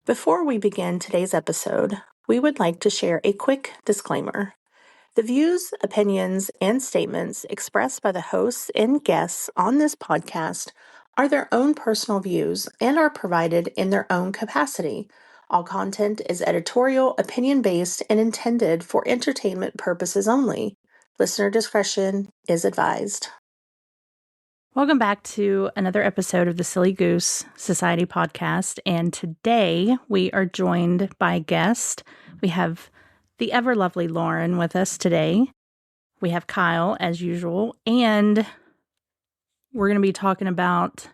Before we begin today's episode, we would like to share a quick disclaimer. The views, opinions, and statements expressed by the hosts and guests on this podcast are their own personal views and are provided in their own capacity. All content is editorial, opinion-based, and intended for entertainment purposes only. Listener discretion is advised. Welcome back to another episode of the Silly Goose Society podcast, and today we are joined by a guest. We have the ever lovely Lauren with us today. We have Kyle, as usual, and we're going to be talking about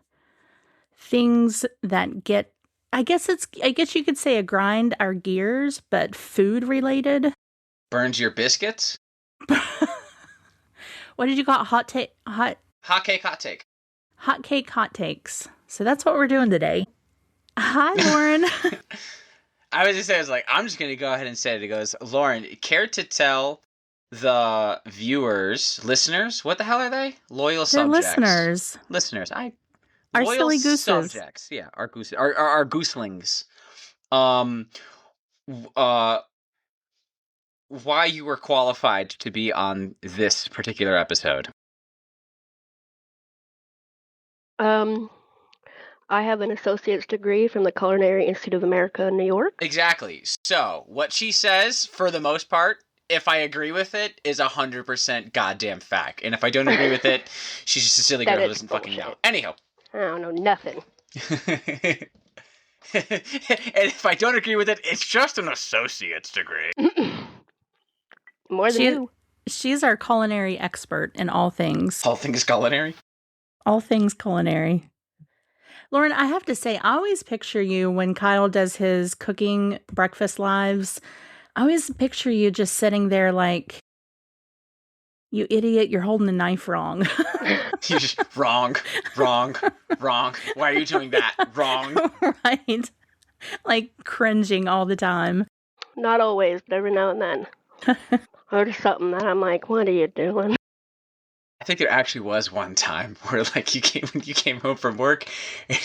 things that get, I guess you could say, a grind our gears, but food related. Burns your biscuits? What did you call it? Hot cake, hot take. Hot cake, hot takes. So that's what we're doing today. Hi, Lauren. I was just saying, I'm just going to go ahead and say it. It goes, Lauren, care to tell the viewers, listeners, what the hell are they? Loyal subjects. Listeners. Our loyal silly gooses. Subjects. Yeah, our gooselings. Why you were qualified to be on this particular episode. I have an associate's degree from the Culinary Institute of America in New York. Exactly. So, what she says, for the most part, if I agree with it, is 100% goddamn fact. And if I don't agree with it, she's just a silly girl who doesn't fucking know. Anyhow. I don't know nothing. And if I don't agree with it, it's just an associate's degree. More than you. She's our culinary expert in all things. All things culinary? All things culinary. Lauren, I have to say, I always picture you when Kyle does his cooking breakfast lives. I always picture you just sitting there like, you idiot, you're holding the knife wrong. You're just wrong. Why are you doing that? Wrong. Right. Like cringing all the time. Not always, but every now and then. Or just something that I'm like, what are you doing? I think there actually was one time where, like, you came home from work, and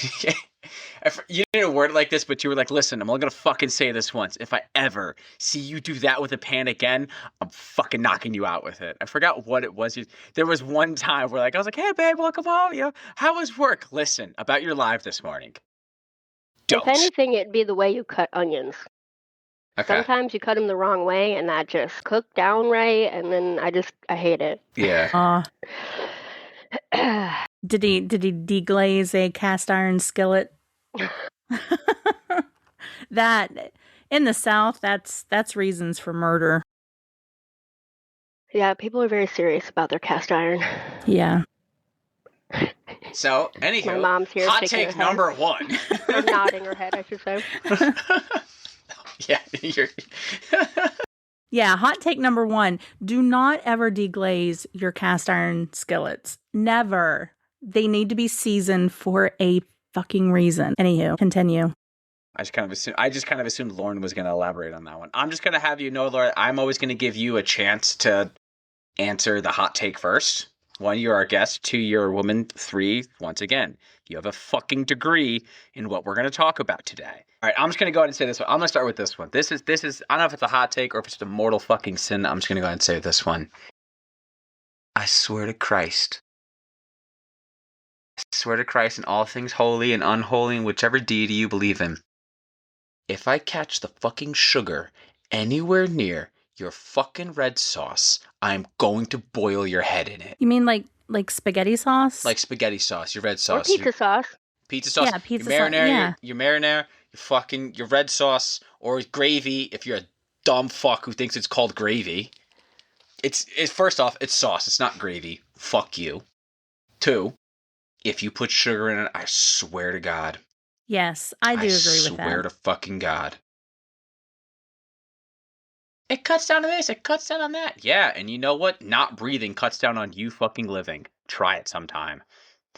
you didn't word it like this, but you were like, listen, I'm only gonna fucking say this once. If I ever see you do that with a pan again, I'm fucking knocking you out with it. I forgot what it was. There was one time where, like, I was like, hey, babe, welcome home. How was work? Listen, about your live this morning. Don't. If anything, it'd be the way you cut onions. Okay. Sometimes you cut them the wrong way, and that just cooked down right, and then I hate it. Yeah. Did he deglaze a cast iron skillet? That in the South, that's reasons for murder. Yeah, people are very serious about their cast iron. Yeah. So, anywho, my mom's here hot take number one. Or nodding her head, I should say. Yeah, yeah, hot take number one. Do not ever deglaze your cast iron skillets. Never. They need to be seasoned for a fucking reason. Anywho, continue. I just kind of assumed Lauren was going to elaborate on that one. I'm just going to have you know, Lauren, I'm always going to give you a chance to answer the hot take first. 1, you're our guest. 2, you're a woman. 3, once again, you have a fucking degree in what we're going to talk about today. All right, I'm just going to go ahead and say this one. I'm going to start with this one. This is, I don't know if it's a hot take or if it's a mortal fucking sin. I'm just going to go ahead and say this one. I swear to Christ in all things holy and unholy and whichever deity you believe in. If I catch the fucking sugar anywhere near your fucking red sauce, I'm going to boil your head in it. You mean like spaghetti sauce? Like spaghetti sauce, your red sauce. Or pizza sauce. Pizza sauce. Yeah, pizza your marinara, sauce. Yeah. Your marinara, your red sauce, or gravy if you're a dumb fuck who thinks it's called gravy. It's first off, it's sauce. It's not gravy. Fuck you. 2, if you put sugar in it, I swear to God. Yes, I do agree with that. I swear to fucking God. It cuts down on this, it cuts down on that. Yeah, and you know what? Not breathing cuts down on you fucking living. Try it sometime.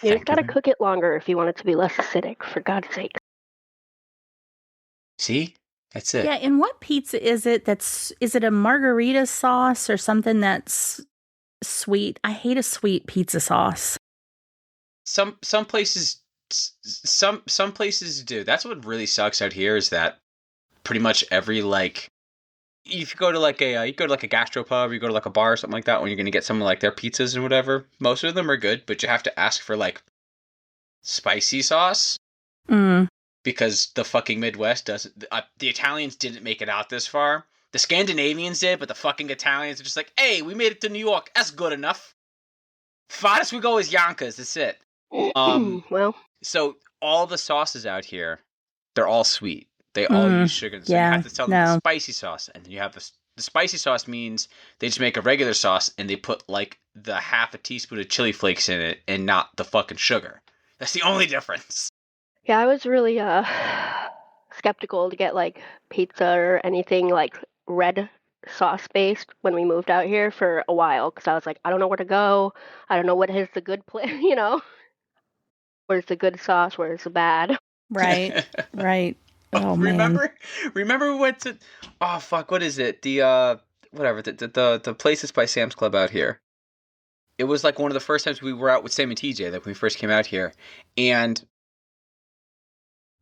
You just gotta cook it longer if you want it to be less acidic, for God's sake. See? That's it. Yeah, and what pizza is it is it a margarita sauce or something that's sweet? I hate a sweet pizza sauce. Some places Some places do. That's what really sucks out here is that pretty much every like if you go to like a gastropub, or you go to like a bar or something like that, when you're gonna get some of like their pizzas and whatever, most of them are good, but you have to ask for like spicy sauce because the fucking Midwest doesn't. The Italians didn't make it out this far. The Scandinavians did, but the fucking Italians are just like, hey, we made it to New York. That's good enough. Farthest we go is Yonkers. That's it. Well, so all the sauces out here, they're all sweet. They all use sugar. So you have to tell them the spicy sauce. And you have the spicy sauce means they just make a regular sauce and they put like the half a teaspoon of chili flakes in it and not the fucking sugar. That's the only difference. Yeah, I was really skeptical to get like pizza or anything like red sauce based when we moved out here for a while because I was like, I don't know where to go. I don't know what is the good place, you know? Where's the good sauce? Where's the bad? Right, right. Oh, remember, man. Remember we went to, oh fuck, what is it? The the places by Sam's Club out here. It was like one of the first times we were out with Sam and TJ, like when we first came out here, and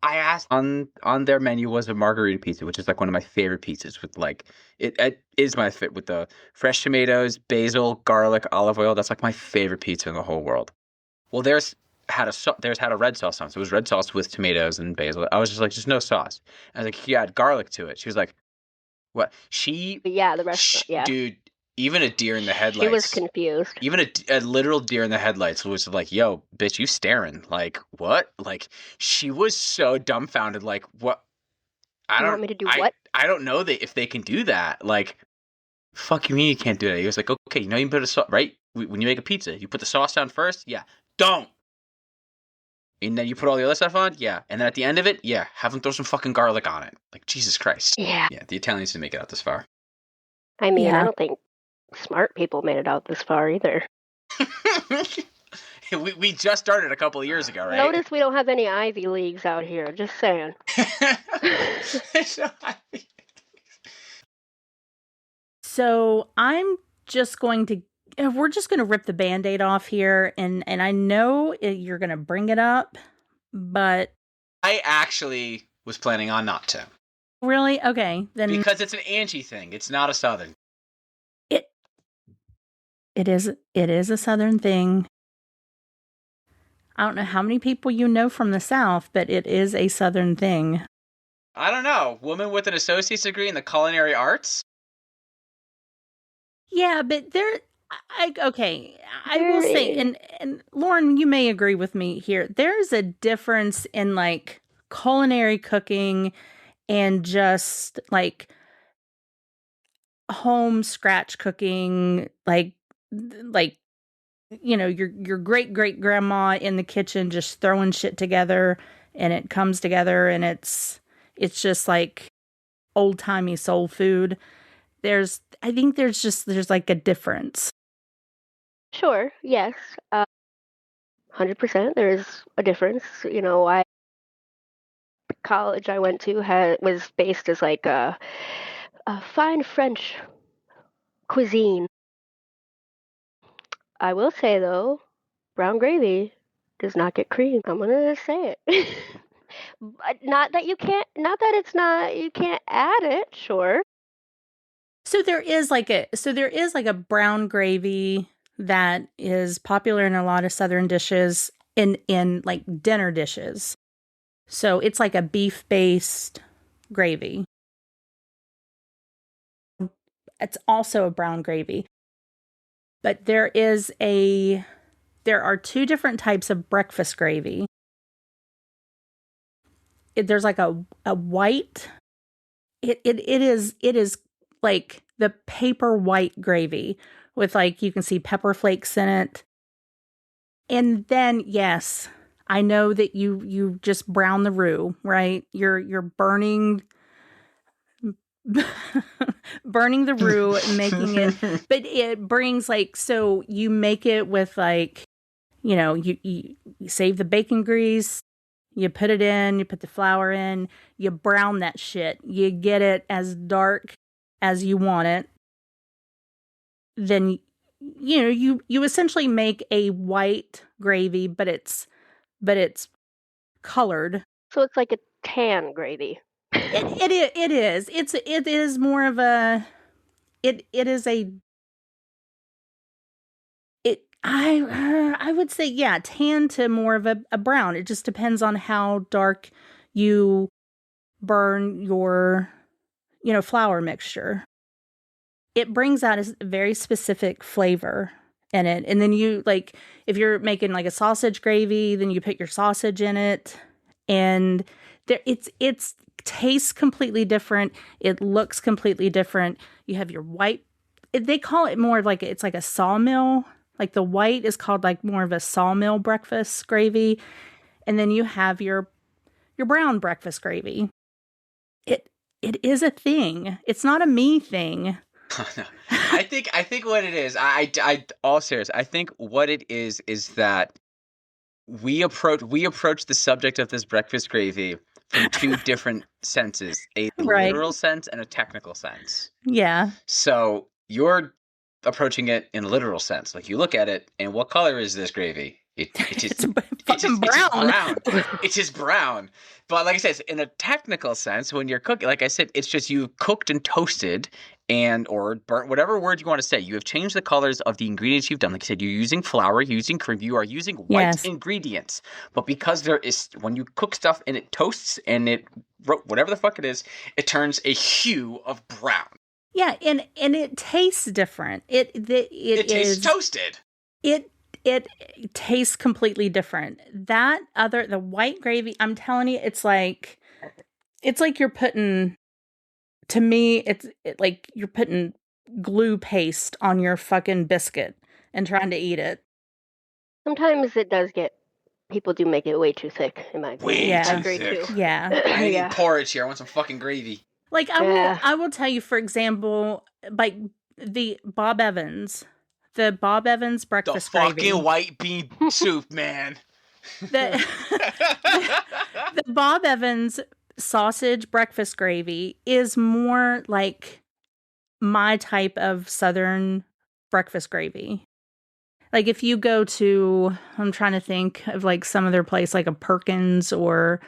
I asked on their menu was a margarita pizza, which is like one of my favorite pizzas with like it is my fit with the fresh tomatoes, basil, garlic, olive oil. That's like my favorite pizza in the whole world. Well, theirs had a red sauce on it. So it was red sauce with tomatoes and basil. I was just like, just no sauce. I was like, you add garlic to it. She was like, what? The rest, yeah. Dude, even a deer in the headlights. She was confused. Even a literal deer in the headlights was like, yo, bitch, you staring. Like, what? Like, she was so dumbfounded. Like, what? You want me to do what? I don't know if they can do that. Like, fuck you mean you can't do that? He was like, okay, you know you put a sauce, right? When you make a pizza, you put the sauce down first? Yeah. Don't. And then you put all the other stuff on? Yeah. And then at the end of it, yeah, have them throw some fucking garlic on it. Like, Jesus Christ. Yeah. Yeah, the Italians didn't make it out this far. I mean, I don't think smart people made it out this far either. we just started a couple of years ago, right? Notice we don't have any Ivy Leagues out here. Just saying. So I'm just going to, we're just going to rip the Band-Aid off here. And I know you're going to bring it up, but I actually was planning on not to. Really? Okay. Then because it's an Angie thing. It's not a Southern. It is a Southern thing. I don't know how many people you know from the South, but it is a Southern thing. I don't know. Woman with an associate's degree in the culinary arts? Yeah, but I will say, and Lauren, you may agree with me here. There's a difference in like culinary cooking and just like home scratch cooking, like you know, your great grandma in the kitchen just throwing shit together and it comes together and it's just like old timey soul food. I think there's like a difference. Sure. Yes. 100%. There's a difference. You know, college I went to was based as like a fine French cuisine. I will say though, brown gravy does not get cream. I'm gonna say it. But not that you can't add it, sure. So there is like a brown gravy that is popular in a lot of Southern dishes in like dinner dishes. So it's like a beef-based gravy. It's also a brown gravy. But there are two different types of breakfast gravy. There's like a white. It is like the paper white gravy with like you can see pepper flakes in it. And then yes, I know that you just brown the roux, right? You're burning burning the roux and making it, but it brings like, so you make it with like, you know, you save the bacon grease, you put it in, you put the flour in, you brown that shit, you get it as dark as you want it. Then, you know, you essentially make a white gravy, but it's colored. So it's like a tan gravy. It is. It is more of a. It is a. I would say, yeah, tan to more of a brown. It just depends on how dark you burn your, flour mixture. It brings out a very specific flavor in it. And then you, like, if you're making like a sausage gravy, then you put your sausage in it, and it's tastes completely different. It looks completely different. You have your white. They call it more of like it's like a sawmill. Like the white is called like more of a sawmill breakfast gravy, and then you have your brown breakfast gravy. It is a thing. It's not a me thing. No. I think what it is, I all serious. I think what it is that we approach the subject of this breakfast gravy from two different senses, a Right. literal sense and a technical sense. Yeah. So you're approaching it in a literal sense. Like you look at it, and what color is this gravy? It's fucking brown. It is brown. But like I said, in a technical sense, when you're cooking, like I said, it's just you cooked and toasted or burnt, whatever word you want to say. You have changed the colors of the ingredients you've done. Like I said, you're using flour, you're using cream, you are using white ingredients. But because there is, when you cook stuff and it toasts and it, whatever the fuck it is, it turns a hue of brown. Yeah, and it tastes different. It tastes toasted. It tastes completely different. The white gravy, I'm telling you, it's like you're putting, to me, it's like you're putting glue paste on your fucking biscuit and trying to eat it. Sometimes it does people do make it way too thick, in my opinion. Way I agree thick. too. Yeah. I need porridge here. I want some fucking gravy. Like I will tell you, for example, like the Bob Evans breakfast the gravy. fucking white bean soup, man. The Bob Evans sausage breakfast gravy is more like my type of Southern breakfast gravy. Like if you go to, I'm trying to think of like some other place, like a Perkins or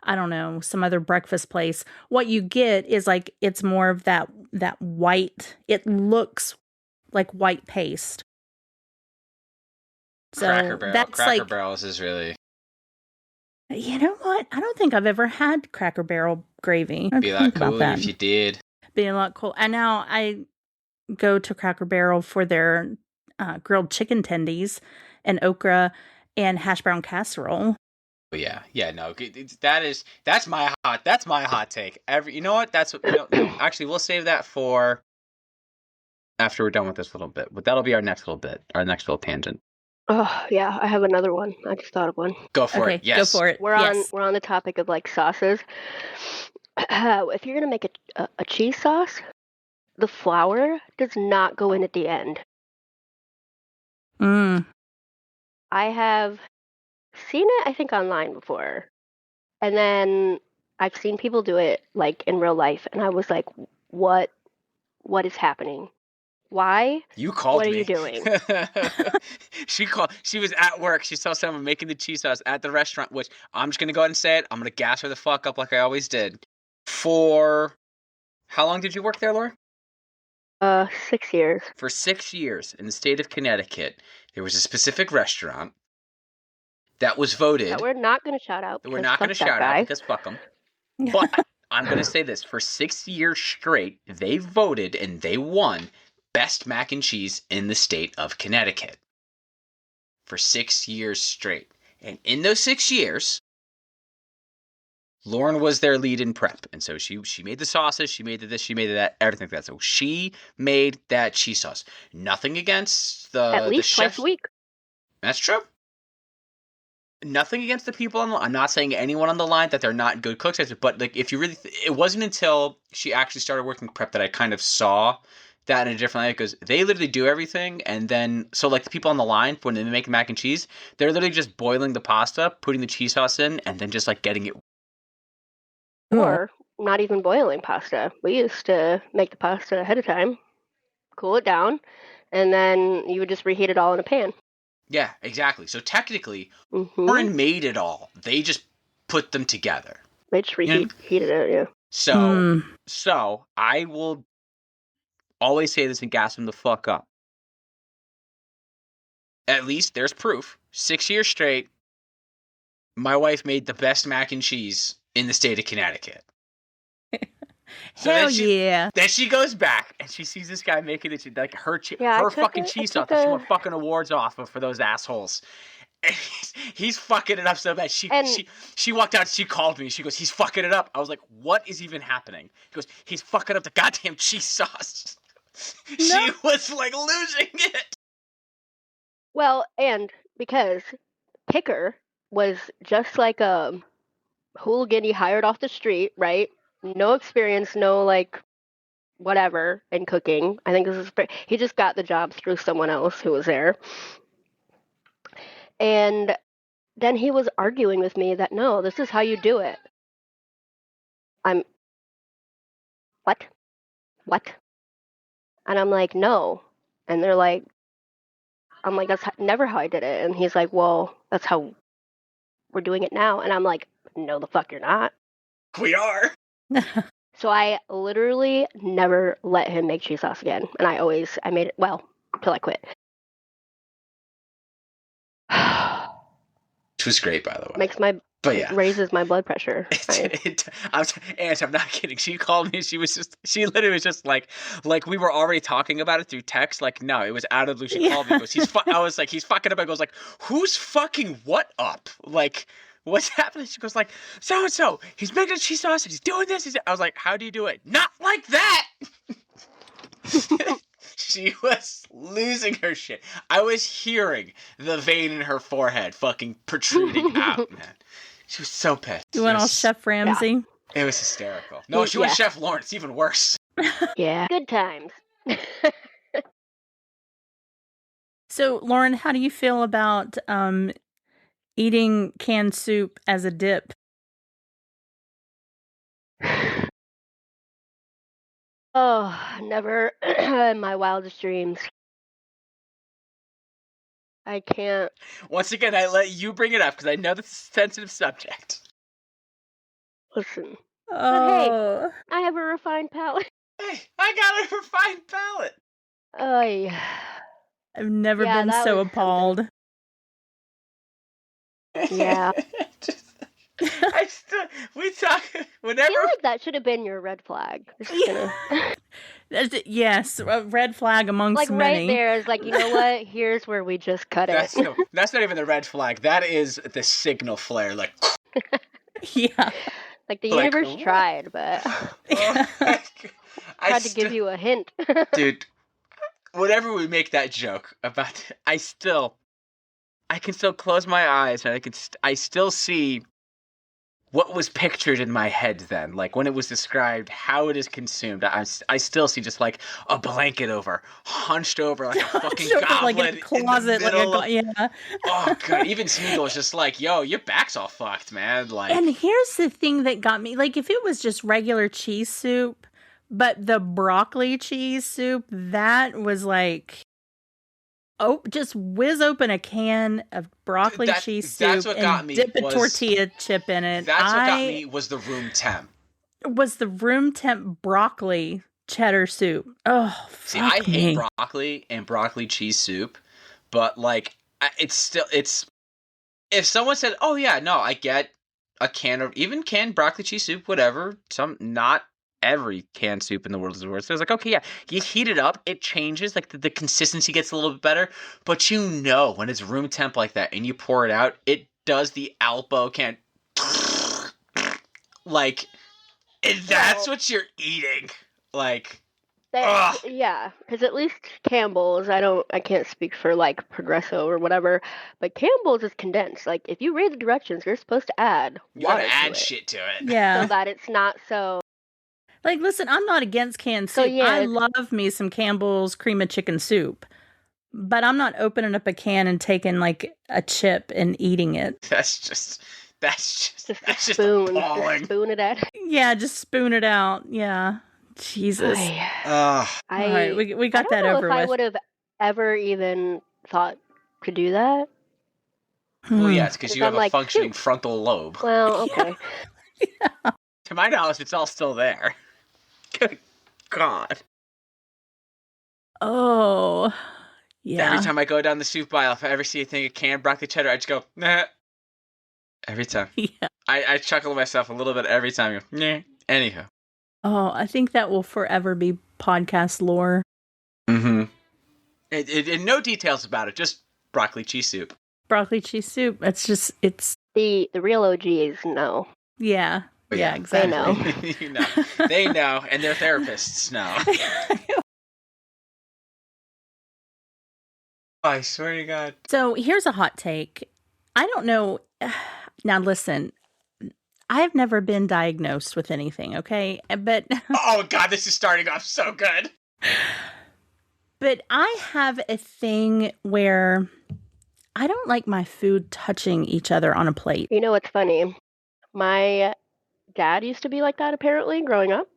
I don't know, some other breakfast place, what you get is like, it's more of that white, it looks like white paste. So Cracker Barrels is really... You know what? I don't think I've ever had Cracker Barrel gravy. Be a lot cool if you did. Be a lot cool. And now I go to Cracker Barrel for their grilled chicken tendies and okra and hash brown casserole. Yeah, no, that's my hot take. You know what? Actually, we'll save that for after we're done with this little bit. But that'll be our next little tangent. Oh yeah, I have another one. I just thought of one. Go for it. Yes, go for it. We're on the topic of like sauces. If you're gonna make a cheese sauce, the flour does not go in at the end. I have seen it, I think, online before, and then I've seen people do it like in real life, and I was like, "What is happening? Why? You called me. What are you doing?" She was at work. She saw someone making the cheese sauce at the restaurant, which I'm just gonna go ahead and say it. I'm gonna gas her the fuck up like I always did. For how long did you work there, Laura? 6 years. For 6 years in the state of Connecticut, there was a specific restaurant that was voted. That we're not going to shout out. We're not going to shout out because fuck them. But I'm going to say this. For 6 years straight, they voted and they won best mac and cheese in the state of Connecticut. For 6 years straight. And in those 6 years, Lauren was their lead in prep. And so she made the sauces, she made this, she made that, everything like that. So she made that cheese sauce. Nothing against at least chef. twice a week. That's true. Nothing against the people on the line. I'm not saying anyone on the line that they're not good cooks, but like if you really, it wasn't until she actually started working prep that I kind of saw that in a different light, because they literally do everything, and then so like the people on the line when they make mac and cheese, they're literally just boiling the pasta, putting the cheese sauce in, and then just like getting it. Or not even boiling pasta. We used to make the pasta ahead of time, cool it down, and then you would just reheat it all in a pan. Yeah, exactly. So technically, Lauren made it all. They just put them together. They just reheated it, yeah. So I will always say this and gas them the fuck up. At least there's proof. 6 years straight, my wife made the best mac and cheese in the state of Connecticut. Hell yeah. Then she goes back and she sees this guy making it like her fucking cheese sauce that she won fucking awards off of for those assholes. And he's fucking it up so bad. She walked out, she called me, she goes, he's fucking it up. I was like, what is even happening? He goes, he's fucking up the goddamn cheese sauce. No. She was like losing it. Well, and because Picker was just like a hooligan he hired off the street, right? No experience, no like whatever in cooking. I think he just got the job through someone else who was there. And then he was arguing with me that no, this is how you do it. What? And I'm like, no. And they're like, I'm like, that's never how I did it. And he's like, well, that's how we're doing it now. And I'm like, no, the fuck you're not. We are. So I literally never let him make cheese sauce again. And I made it, well, till I quit. Which was great, by the way. Raises my blood pressure. I'm not kidding. She called me. She literally was just like we were already talking about it through text. Like, no, it was out of the blue. She called me. Goes, I was like, he's fucking up. I goes like, who's fucking what up? Like, what's happening? She goes like, so. He's making a cheese sauce and he's doing this. I was like, how do you do it? Not like that. She was losing her shit. I was hearing the vein in her forehead fucking protruding out, man. She was so pissed. You went all Chef Ramsay? Yeah. It was hysterical. No, she went Chef Lauren. It's even worse. Yeah. Good times. So, Lauren, how do you feel about eating canned soup as a dip? Oh, never in my wildest dreams. I can't. Once again, I let you bring it up because I know this is a sensitive subject. Listen. Oh. But hey, I have a refined palate. Hey, I got a refined palate. Oh, yeah. I've never been so appalled. Yeah. Whenever. I feel like that should have been your red flag. Yes, a red flag amongst like many. Right there is like, you know what? Here's where we just cut it. That's not even the red flag. That is the signal flare. Like, yeah. Like the universe tried, but I tried to give you a hint. Dude, whenever we make that joke about, I can still close my eyes and I still see what was pictured in my head then, like when it was described how it is consumed. I still see just like a blanket hunched over like a fucking goblet, like in a closet, yeah. Oh god, even Smeagol was just like, "Yo, your back's all fucked, man." Like, and here's the thing that got me: like, if it was just regular cheese soup, but the broccoli cheese soup, that was like. Oh, just whiz open a can of broccoli cheese soup and dip a tortilla chip in it. That's what got me was the room temp. Was the room temp broccoli cheddar soup. Oh, see, I hate broccoli and broccoli cheese soup, but like, it's if someone said, oh yeah, no, I get a can of, even canned broccoli cheese soup, whatever, not every canned soup in the world is the worst. So I was like, okay, yeah, you heat it up, it changes, like the consistency gets a little bit better, but when it's room temp like that and you pour it out, it does the Alpo can like, that's what you're eating. Like, yeah, because at least Campbell's, I can't speak for like Progresso or whatever, but Campbell's is condensed. Like, if you read the directions, you're supposed to add water shit to it. Yeah. So that it's not so. Like, listen, I'm not against canned soup. So, yeah, I love me some Campbell's cream of chicken soup. But I'm not opening up a can and taking, like, a chip and eating it. That's just appalling. Spoon it out. Yeah, just spoon it out. Yeah. Jesus. All right, we got that over with. I would have ever even thought to do that. Well, yeah, it's because you have I'm a like, functioning shoot. frontal lobe. Well, okay. To my knowledge, it's all still there. Good God. Oh, yeah. Every time I go down the soup aisle, if I ever see a thing of canned broccoli cheddar, I just go, nah. Every time. Yeah. I chuckle to myself a little bit every time. I go, nah. Anyhow. Oh, I think that will forever be podcast lore. Mm-hmm. And no details about it, just broccoli cheese soup. Broccoli cheese soup. It's just, it's... The real OGs know. Yeah. But Yeah, exactly. They know. They know, and their therapists know. I swear to God. So here's a hot take. I don't know. Now listen, I have never been diagnosed with anything, okay? But Oh God, this is starting off so good. But I have a thing where I don't like my food touching each other on a plate. You know what's funny? My dad used to be like that, apparently, growing up.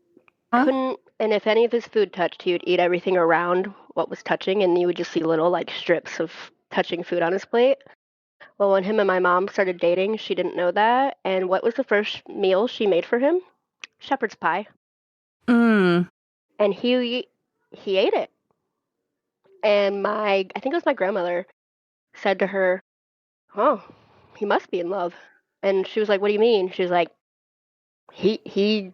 Huh? Couldn't, and if any of his food touched, he would eat everything around what was touching, and you would just see little, like, strips of touching food on his plate. Well, when him and my mom started dating, she didn't know that, and what was the first meal she made for him? Shepherd's pie. Mm. And he ate it. And I think it was my grandmother, said to her, "Oh, he must be in love." And she was like, "What do you mean?" She was like, he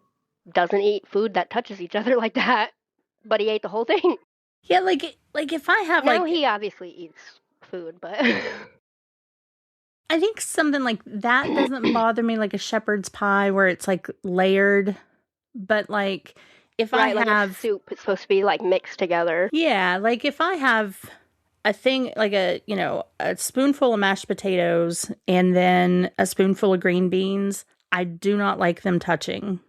doesn't eat food that touches each other like that, but he ate the whole thing. Yeah, like if I have Now he obviously eats food, but I think something like that doesn't bother me, like a shepherd's pie where it's like layered. But like if right, I have like a soup, it's supposed to be like mixed together. Yeah, like if I have a thing like a spoonful of mashed potatoes and then a spoonful of green beans, I do not like them touching.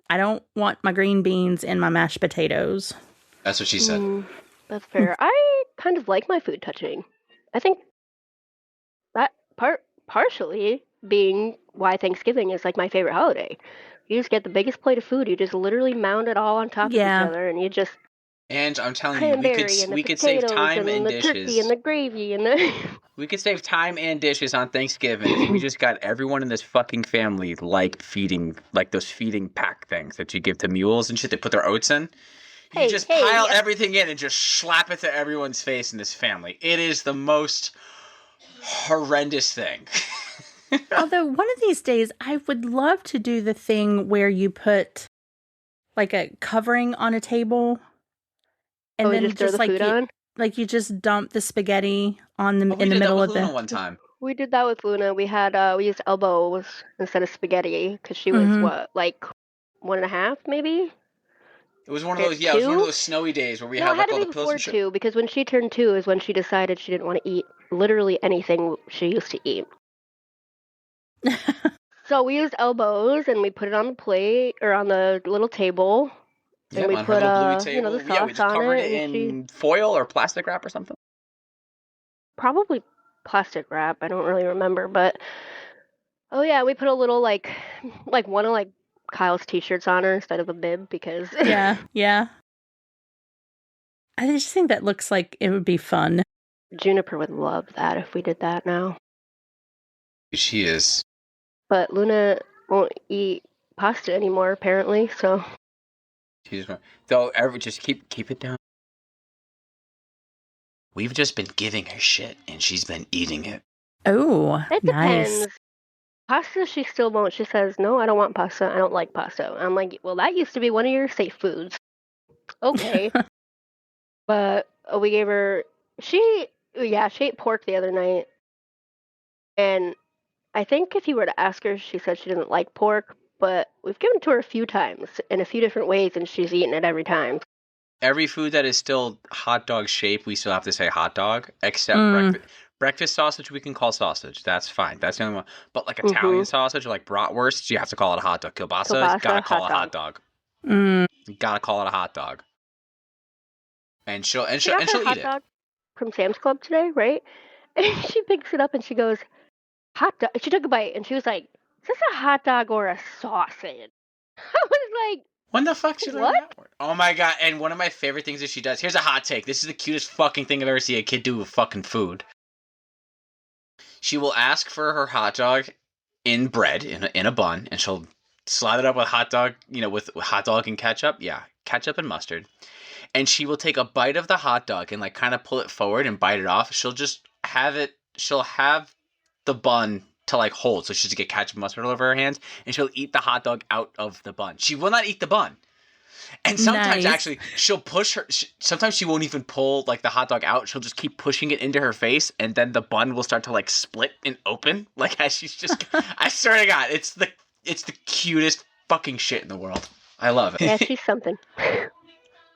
I don't want my green beans in my mashed potatoes. That's what she said. That's fair. I kind of like my food touching. I think that partially being why Thanksgiving is like my favorite holiday. You just get the biggest plate of food. You just literally mound it all on top of each other, and you just And I'm telling you, cranberry and we the could save potatoes time and and the dishes. turkey and the gravy and the. We could save time and dishes on Thanksgiving if we just got everyone in this fucking family like those feeding pack things that you give to mules and shit. They put their oats in. You just pile everything in and just slap it to everyone's face in this family. It is the most horrendous thing. Although one of these days I would love to do the thing where you put like a covering on a table and then just like food on? Like you just dump the spaghetti on the in the middle of the one time. We did that with Luna. We had we used elbows instead of spaghetti because she was what, like 1.5 maybe? It was one of those, it was one of those snowy days where we had like all the pillows and shit. 2, because when she turned 2 is when she decided she didn't want to eat literally anything she used to eat. So we used elbows and we put it on the plate or on the little table. Yeah, and we on put her little bluey table. the sauce we just covered it in foil or plastic wrap or something. Probably plastic wrap. I don't really remember, but oh yeah, we put a little like one of like Kyle's t-shirts on her instead of a bib because yeah. I just think that looks like it would be fun. Juniper would love that if we did that now. She is. But Luna won't eat pasta anymore, apparently. So. She's just keep it down. We've just been giving her shit, and she's been eating it. Oh, it nice. Depends. Pasta, she still won't. She says, "No, I don't want pasta. I don't like pasta." I'm like, "Well, that used to be one of your safe foods." Okay. But we gave her. She ate pork the other night, and I think if you were to ask her, she said she didn't like pork, but we've given it to her a few times in a few different ways, and she's eaten it every time. Every food that is still hot dog shaped, we still have to say hot dog, except breakfast sausage we can call sausage. That's fine. That's the only one. But like Italian sausage or like bratwurst, you have to call it a hot dog. Kielbasa, you gotta call it a hot dog. You gotta call it a hot dog. And she'll eat it. Dog from Sam's Club today, right? And she picks it up and she goes, "Hot dog." She took a bite and she was like, "Is this a hot dog or a sausage?" I was like, when the fuck she learned that word? Oh my god! And one of my favorite things that she does. Here's a hot take. This is the cutest fucking thing I've ever seen a kid do with fucking food. She will ask for her hot dog in bread, in a bun, and she'll slide it up with hot dog, with hot dog and ketchup. Yeah, ketchup and mustard. And she will take a bite of the hot dog and like kind of pull it forward and bite it off. She'll have the bun to like hold, so she'll just get ketchup and mustard all over her hands, and she'll eat the hot dog out of the bun. She will not eat the bun. And sometimes actually she'll push her. Sometimes she won't even pull like the hot dog out. She'll just keep pushing it into her face, and then the bun will start to like split and open. Like as she's just. I swear to God, it's the cutest fucking shit in the world. I love it. Yeah, she's something.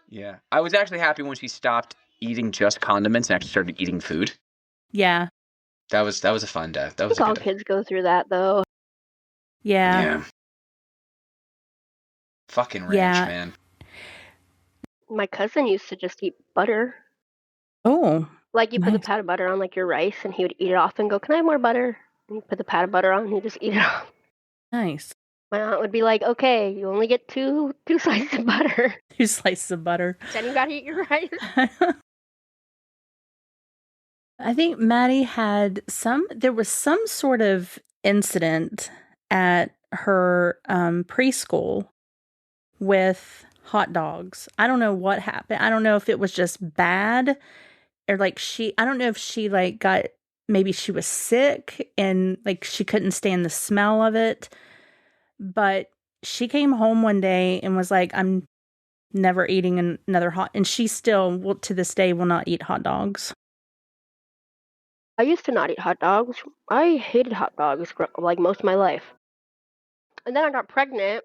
Yeah, I was actually happy when she stopped eating just condiments and actually started eating food. Yeah, that was a fun day. That was all kids go through that though. Yeah. Fucking ranch, man. My cousin used to just eat butter. Oh. Like you put the pat of butter on like your rice, and he would eat it off and go, "Can I have more butter?" And you put the pat of butter on, and he'd just eat it off. Nice. My aunt would be like, "Okay, you only get two slices of butter. 2 slices of butter. Then you gotta eat your rice." I think Maddie there was some sort of incident at her preschool with hot dogs. I don't know what happened. I don't know if it was just bad or like I don't know if she like maybe she was sick and like she couldn't stand the smell of it. But she came home one day and was like, "I'm never eating another and she still to this day will not eat hot dogs. I used to not eat hot dogs. I hated hot dogs like most of my life. And then I got pregnant.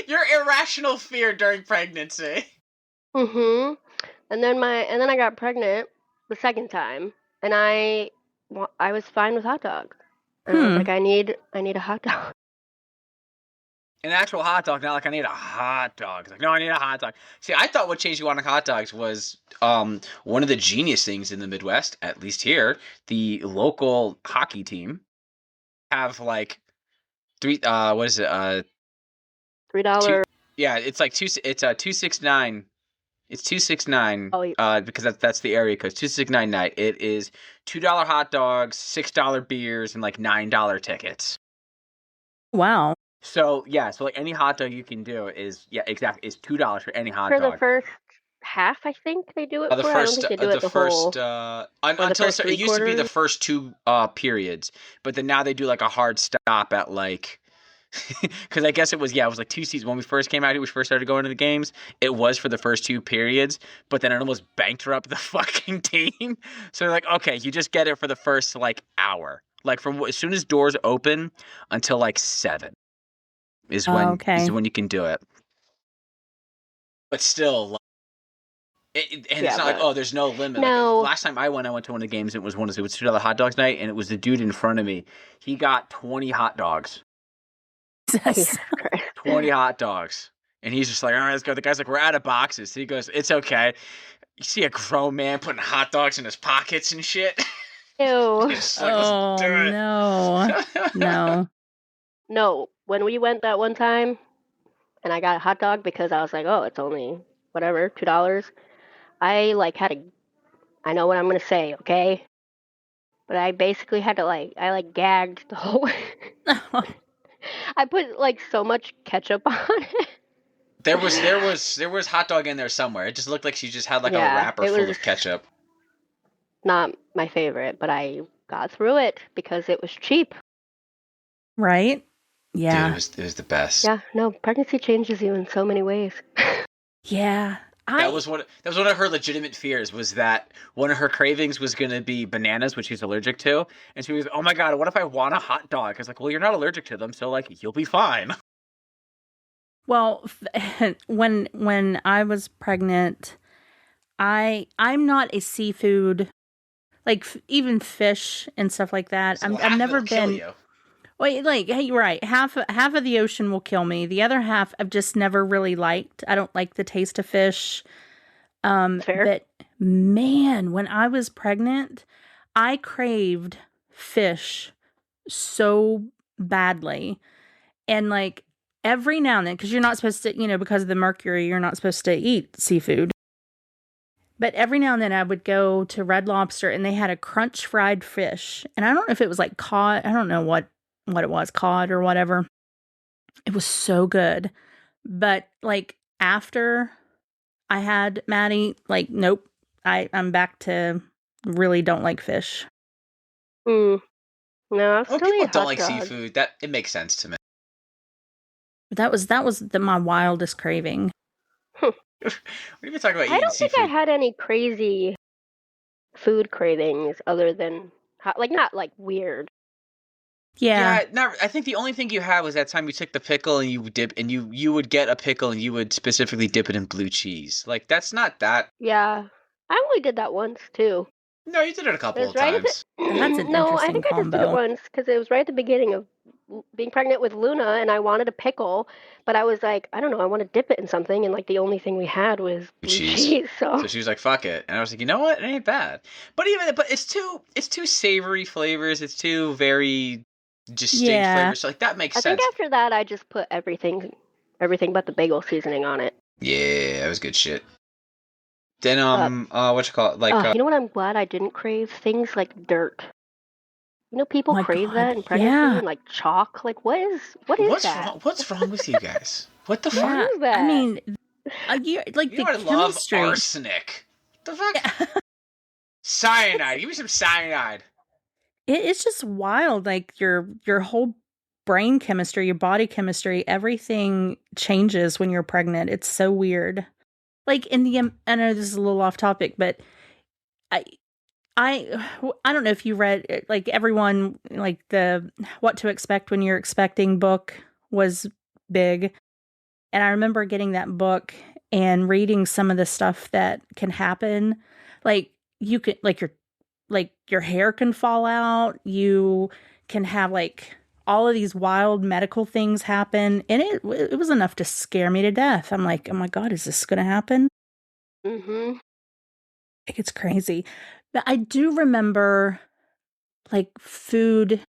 Your irrational fear during pregnancy. Mm-hmm. And then I got pregnant the second time, and I was fine with hot dogs. And I was like, I need a hot dog. An actual hot dog, not like I need a hot dog. It's like, no, I need a hot dog. See, I thought what changed you wanting hot dogs was one of the genius things in the Midwest, at least here, the local hockey team have like what is it? $3. Yeah, it's like it's 269. It's 269. Oh, because that's the area code. 269 night. It is $2 hot dogs, $6 beers, and like $9 tickets. Wow. So like any hot dog you can do is exactly is $2 for any hot dog. For the first half, I think they do it. The first, I don't think they do it the first whole, until it used to be the first 2 periods, but then now they do like a hard stop at like. Because I guess it was like 2 seasons when we first came out here. We first started going to the games. It was for the first 2 periods, but then it almost bankrupt the fucking team. So they're like, okay, you just get it for the first like hour, like from as soon as doors open until like 7 is when you can do it. But still, it's not like there's no limit. No. Like, last time I went to one of the games. It was $2 hot dogs night, and it was the dude in front of me. He got 20 hot dogs. 20 hot dogs. And he's just like, all right, let's go. The guy's like, we're out of boxes. So he goes, it's okay. You see a grown man putting hot dogs in his pockets and shit. Ew. Like, no. No. No. When we went that one time and I got a hot dog because I was like, oh, it's only whatever, $2. I like I know what I'm going to say, okay? But I basically had to I gagged the whole way. I put like so much ketchup on it. There was hot dog in there somewhere. It just looked like she just had like a wrapper full of ketchup. Not my favorite, but I got through it because it was cheap. Right? Yeah. Dude, it was the best. Yeah, no, pregnancy changes you in so many ways. Yeah. That was one of her legitimate fears, was that one of her cravings was going to be bananas, which she's allergic to. And she was, oh my God, what if I want a hot dog? I was like, well, you're not allergic to them, so like you'll be fine. Well, when I was pregnant, I'm not a seafood, like even fish and stuff like that. So I've never been. Kill you. Wait, like, hey, you're right. Half of the ocean will kill me. The other half I've just never really liked. I don't like the taste of fish. Fair. But man, when I was pregnant, I craved fish so badly. And like every now and then, because you're not supposed to, because of the mercury, you're not supposed to eat seafood. But every now and then I would go to Red Lobster and they had a crunch fried fish. And I don't know if it was like cod. I don't know what it was, cod or whatever. It was so good. But like after I had Maddie, like, nope, I'm back to really don't like fish. No, I'll Well, still people eat don't hot like dog. seafood. That it makes sense to me. That was my wildest craving. What are you talking about I eating don't think I seafood? had any crazy food cravings other than hot, like not like weird. Yeah. I think the only thing you had was that time you took the pickle and you dip, and you would get a pickle and you would specifically dip it in blue cheese. Like that's not that. Yeah, I only did that once too. No, you did it a It couple was of right at times. That's an no, I interesting think I just did it combo. once because it was right at the beginning of being pregnant with Luna, and I wanted a pickle, but I was like, I don't know, I want to dip it in something, and like the only thing we had was blue cheese. So she was like, "Fuck it," and I was like, "You know what? It ain't bad." But it's two savory flavors. It's two very distinct flavors. So like that makes I sense. think after that, I just put everything but the bagel seasoning on it. Yeah, that was good shit. Then what you call it? Like you know what? I'm glad I didn't crave things like dirt. You know, people My crave God, that in pregnancy yeah. and like chalk. Like, what is that? wrong? What's wrong with you guys? What the fuck? Yeah. What is that? I mean, like You the know I love chemistry. arsenic. The fuck? Cyanide. Give me some cyanide. It's just wild. Like your whole brain chemistry, your body chemistry, everything changes when you're pregnant. It's so weird. Like I know this is a little off topic, but I I don't know if you read, like, everyone, like, the What to Expect When You're Expecting book was big. And I remember getting that book and reading some of the stuff that can happen. Like, you could, your hair can fall out. You can have, like, all of these wild medical things happen. And it was enough to scare me to death. I'm like, oh my God, is this going to happen? Mm-hmm. Like, it's crazy. But I do remember, like, food,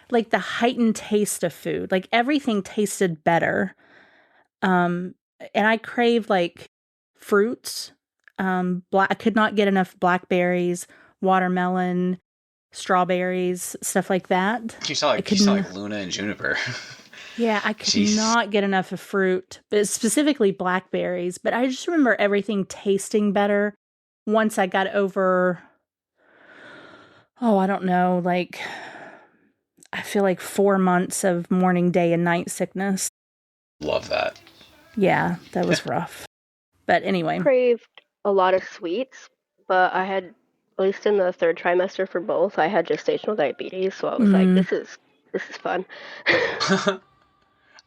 like the heightened taste of food. Like, everything tasted better. And I crave, like, fruits. I could not get enough blackberries, watermelon, strawberries, stuff like that. You sound like Luna and Juniper. Yeah, I could Jeez. not get enough of fruit, but specifically blackberries. But I just remember everything tasting better once I got over, I don't know, like, I feel like 4 months of morning, day, and night sickness. Love that. Yeah, that was rough. But anyway. Craved a lot of sweets, but I had, at least in the third trimester for both, I had gestational diabetes, so I was like, this is fun.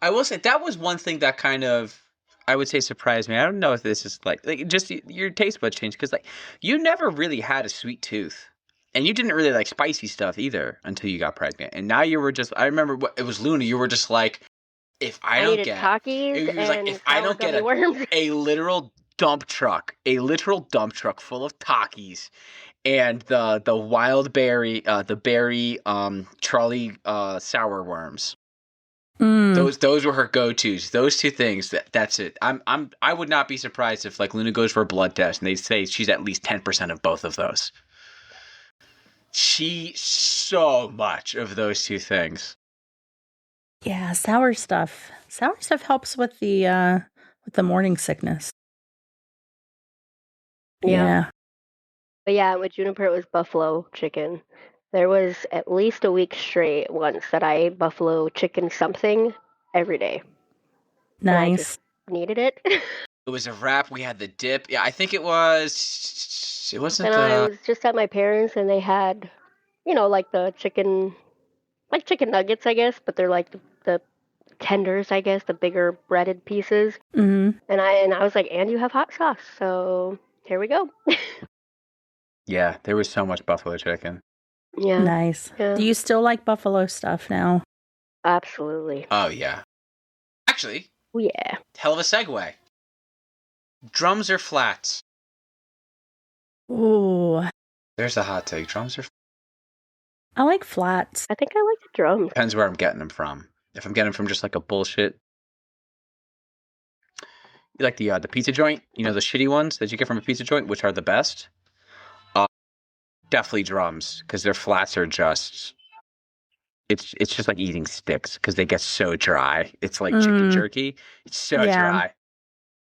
I will say that was one thing that kind of, I would say, surprised me. I don't know if this is like just your taste buds changed, because like you never really had a sweet tooth, and you didn't really like spicy stuff either until you got pregnant. And now you were just, I remember it was Luna. You were just like, if I don't get a literal dump truck full of Takis and the wild berry, the berry Charlie sour worms. Those were her go-tos. Those two things. That's it. I would not be surprised if like Luna goes for a blood test and they say she's at least 10% of both of those. So much of those two things. Yeah, sour stuff. Sour stuff helps with the morning sickness. Yeah. But yeah, with Juniper, it was buffalo chicken. There was at least a week straight once that I ate buffalo chicken something every day. Nice. And I just needed it. It was a wrap. We had the dip. Yeah, I think it was. It wasn't. And I was just at my parents', and they had, like the chicken, like chicken nuggets, I guess, but they're like the tenders, I guess, the bigger breaded pieces. Mm-hmm. And I was like, and you have hot sauce, so here we go. Yeah, there was so much buffalo chicken. Yeah. Nice. Yeah. Do you still like buffalo stuff now? Absolutely. Oh, yeah. Actually. Oh, yeah. Hell of a segue. Drums or flats? Ooh. There's the hot take. Drums or flats? I like flats. I think I like the drums. Depends where I'm getting them from. If I'm getting them from just like a bullshit like the pizza joint, you know, the shitty ones that you get from a pizza joint, which are the best. Definitely drums, because their flats are just it's just like eating sticks because they get so dry. It's like chicken jerky. It's so dry.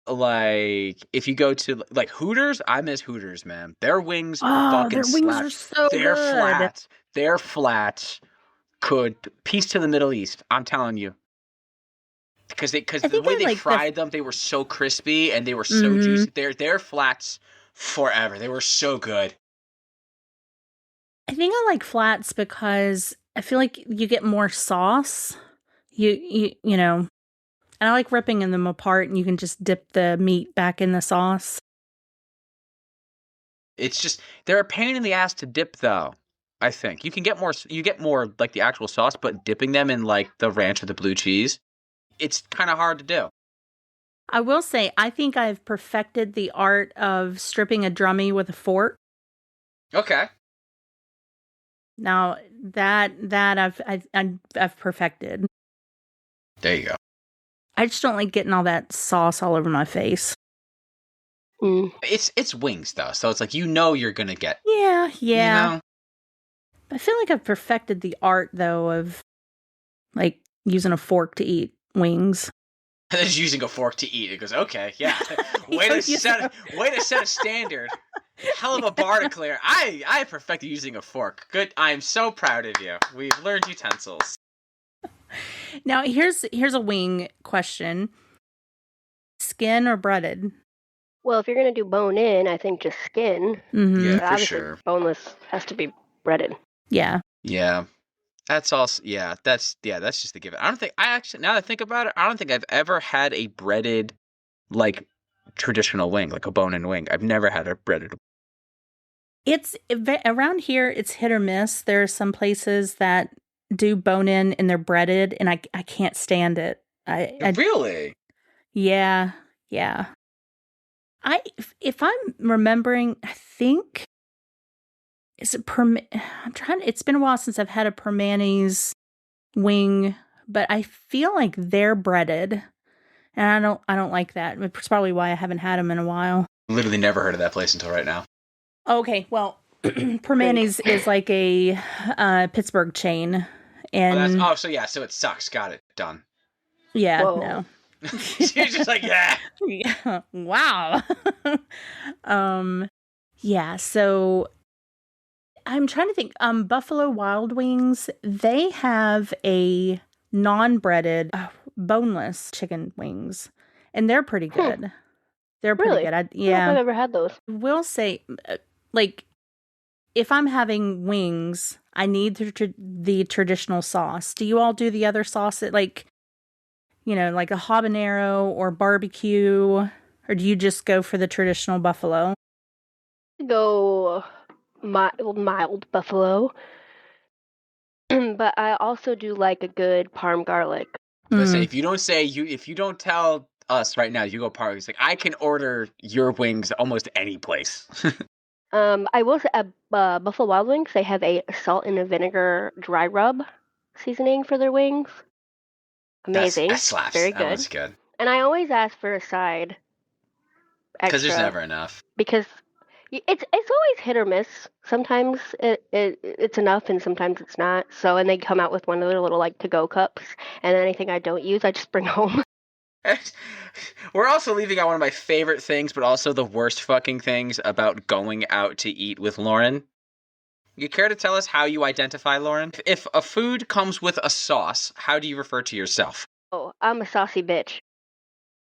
Like if you go to like Hooters, I miss Hooters, man. Their wings fucking their wings slap. are so They're good. flat. Their flats could peace to the Middle East. I'm telling you. Because the way they fried them, they were so crispy and they were so juicy. Their flats forever. They were so good. I think I like flats because I feel like you get more sauce. You know, and I like ripping them apart, and you can just dip the meat back in the sauce. It's just they're a pain in the ass to dip, though. I think you get more like the actual sauce, but dipping them in like the ranch or the blue cheese, it's kind of hard to do. I will say, I think I've perfected the art of stripping a drummy with a fork. Okay. Now that I've perfected. There you go. I just don't like getting all that sauce all over my face. It's wings though, so it's like you're gonna get. Yeah. You know? I feel like I've perfected the art though of like using a fork to eat wings. Just using a fork to eat. It goes, okay, yeah. Way to set a standard. Hell of a bar to clear. I perfected using a fork. Good. I'm so proud of you. We've learned utensils. Now here's a wing question: skin or breaded? Well, if you're gonna do bone in, I think just skin. Yeah, but for sure. Boneless has to be breaded. Yeah. Yeah. That's also that's just the given. Now that I think about it, I don't think I've ever had a breaded like traditional wing, like a bone-in wing. I've never had a breaded. It's around here. It's hit or miss. There are some places that do bone in and they're breaded, and I can't stand it. I Really? Yeah. If I'm remembering, I think it's been a while since I've had a Permanis wing, but I feel like they're breaded, and I don't like that. It's probably why I haven't had them in a while. Literally never heard of that place until right now. Okay, well, Permanis is like a Pittsburgh chain, and so it sucks. Got it. Done. Yeah, Whoa. no. You're just like, yeah. Yeah. Wow. Yeah, so I'm trying to think. Buffalo Wild Wings, they have a non-breaded, boneless chicken wings, and they're pretty good. They're pretty Really? good. I don't know if I've ever had those. Will say, like, if I'm having wings, I need the traditional sauce. Do you all do the other sauce like a habanero or barbecue, or do you just go for the traditional buffalo? Go mild buffalo. But I also do like a good parm garlic. Let's say if you don't tell us right now, you go park. It's like I can order your wings almost any place. I will say at Buffalo Wild Wings, they have a salt and a vinegar dry rub seasoning for their wings. Amazing. That slaps. Very That good. one's good. And I always ask for a side extra. Because there's never enough. Because it's always hit or miss. Sometimes it's enough and sometimes it's not. So, and they come out with one of their little like to-go cups. And anything I don't use, I just bring home. We're also leaving out one of my favorite things, but also the worst fucking things about going out to eat with Lauren. You care to tell us how you identify Lauren? If a food comes with a sauce, how do you refer to yourself? Oh, I'm a saucy bitch.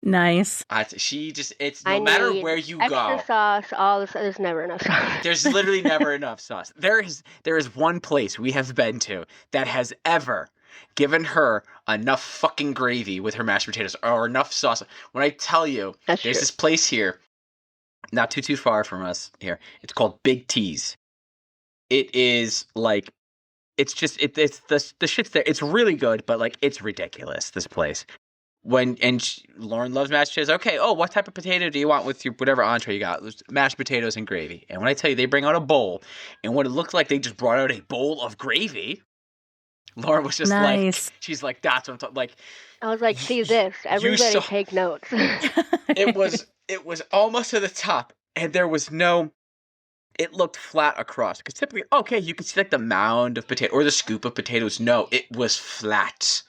Nice. It's no matter where you go. Extra sauce, all this, there's never enough sauce. There's literally never enough sauce. There is one place we have been to that has ever given her enough fucking gravy with her mashed potatoes or enough sauce. When I tell you, there's this place here, not too far from us here. It's called Big T's. It is like, it's the shit's there. It's really good, but like it's ridiculous. This place. Lauren loves mashed potatoes. Okay, what type of potato do you want with your whatever entree you got? Mashed potatoes and gravy. And when I tell you they bring out a bowl, and what it looked like they just brought out a bowl of gravy, Lauren was just Nice. like, she's like, that's what I'm talking. Like, I was like, see this. Everybody saw- take notes. it was almost to the top, and there was no. It looked flat across because typically, okay, you can see like the mound of potato or the scoop of potatoes. No, it was flat.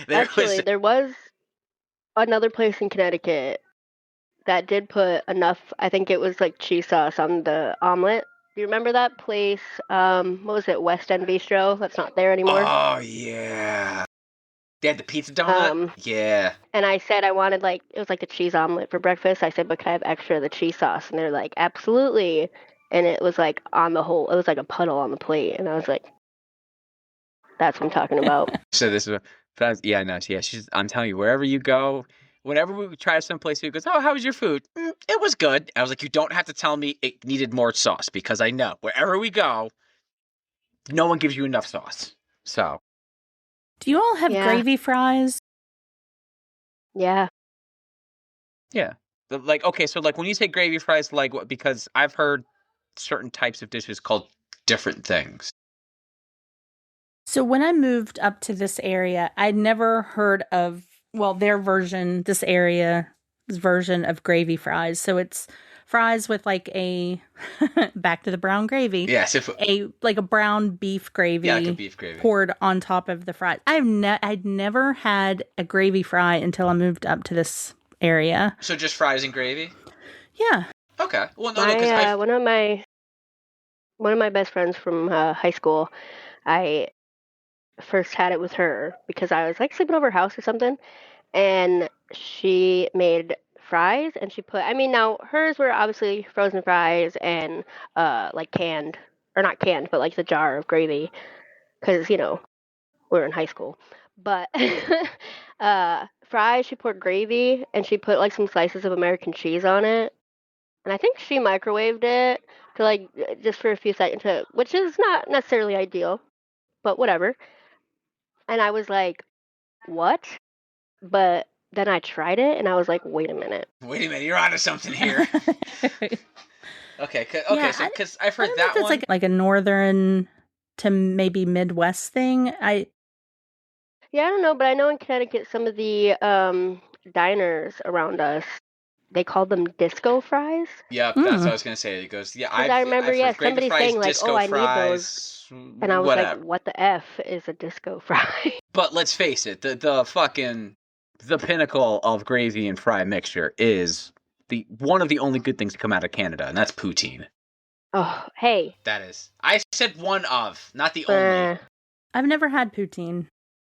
There was another place in Connecticut that did put enough. I think it was like cheese sauce on the omelet. Do you remember that place? What was it? West End Bistro. That's not there anymore. Oh yeah. They had the pizza donut? Yeah. And I said I wanted, like, it was like the cheese omelet for breakfast. I said, but can I have extra of the cheese sauce? And they're like, absolutely. And it was like it was like a puddle on the plate. And I was like, that's what I'm talking about. So this is, yeah, no, yeah. I'm telling you, wherever you go, whenever we try someplace, who goes, oh, how was your food? It was good. I was like, you don't have to tell me it needed more sauce because I know wherever we go, no one gives you enough sauce. So. Do you all have gravy fries? Yeah. Yeah. Like, okay, so like when you say gravy fries, like what? Because I've heard certain types of dishes called different things. So when I moved up to this area, I'd never heard of, this area's version of gravy fries. So it's fries with like a, back to the brown gravy. Yes. A brown beef gravy. Yeah, like a beef gravy. Poured on top of the fries. I'd never had a gravy fry until I moved up to this area. So just fries and gravy? Yeah. Okay. Well, no, because one of my best friends from high school, I first had it with her because I was like sleeping over her house or something, and she made fries and she put, now hers were obviously frozen fries and like canned, or not canned, but like the jar of gravy, because we're in high school. But fries, she poured gravy and she put like some slices of American cheese on it, and I think she microwaved it to like just for a few seconds, which is not necessarily ideal, but whatever. And I was like, what? But then I tried it, and I was like, wait a minute, you're onto something here. Okay, yeah, so because I've heard I don't that know if one. it's like a northern to maybe Midwest thing. Yeah, I don't know, but I know in Connecticut, some of the diners around us, they call them disco fries. Yep, that's what I was gonna say. It goes, yeah, I remember, somebody fries, saying like, disco I fries, need those, and I was like, what the F is a disco fry? But let's face it, the pinnacle of gravy and fry mixture is one of the only good things to come out of Canada, and that's poutine. Oh, hey. That is. I said one of, not the only. I've never had poutine.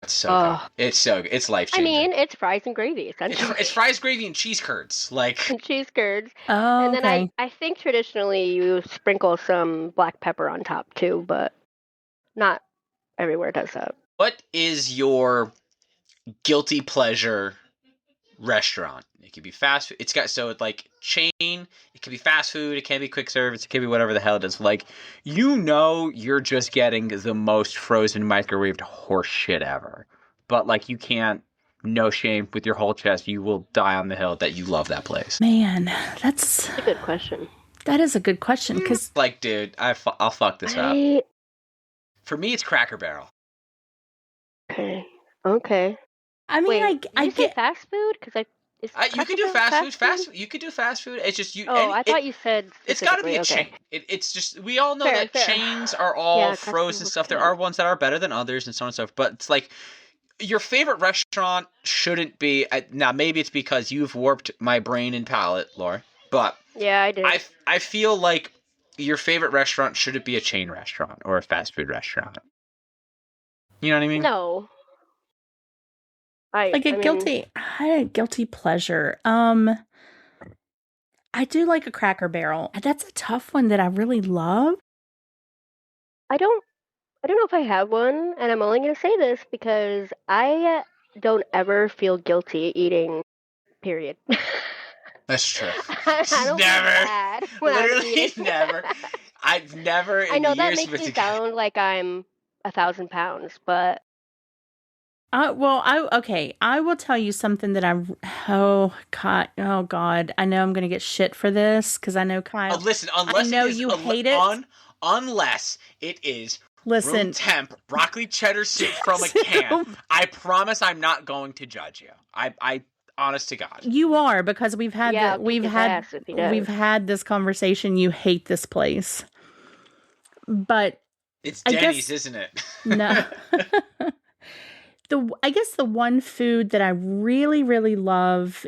It's so good. It's so good. It's life-changing. It's fries and gravy, essentially. It's fries, gravy, and cheese curds. And cheese curds. Oh, and then I think traditionally you sprinkle some black pepper on top, too, but not everywhere does that. What is your guilty pleasure restaurant? It could be fast food. It's got like chain. It could be fast food. It can be quick service. It can be whatever the hell it is. Like, you're just getting the most frozen microwaved horse shit ever. But like, you can't. No shame, with your whole chest, you will die on the hill that you love that place. Man, that's a good question. That is a good question because, like, dude, I'll fuck this up. For me, it's Cracker Barrel. Okay. I mean, wait, I get fast food because you could do fast food. You could do fast food. It's just you. Oh, I thought you said it's got to be a chain. It's just, we all know that chains are all frozen stuff. There are ones that are better than others and so on and so forth. But it's like, your favorite restaurant shouldn't be. Now maybe it's because you've warped my brain and palate, Laura. But yeah, I did. I feel like your favorite restaurant shouldn't be a chain restaurant or a fast food restaurant. You know what I mean? No. I had a guilty pleasure. I do like a Cracker Barrel. That's a tough one that I really love. I don't know if I have one, and I'm only going to say this because I don't ever feel guilty eating, period. That's true. I don't never. Literally never. I've never in I know that years makes me sound like I'm 1,000 pounds, but I will tell you something that oh God, I know I'm going to get shit for this because I know Kyle. Listen, unless I know you hate it. Unless it is Listen, room temp broccoli cheddar soup from a can. I promise I'm not going to judge you. I honest to God. you are, because we've had Yeah, I'll kick his ass if he does. we've had this conversation. You hate this place, but It's I Denny's, guess- isn't it? no. I guess the one food that I really, really love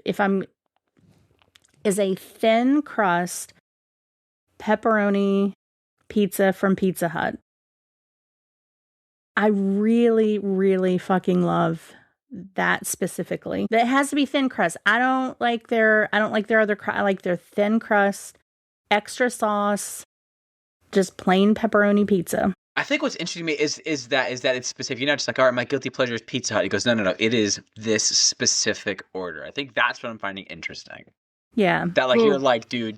is a thin crust pepperoni pizza from Pizza Hut. I really, really fucking love that specifically. That has to be thin crust. I don't like their other crust. I like their thin crust, extra sauce, just plain pepperoni pizza. I think what's interesting to me is that it's specific. You're not just like, all right, my guilty pleasure is Pizza Hut. He goes, no. It is this specific order. I think that's what I'm finding interesting. Yeah. That like you're like, dude,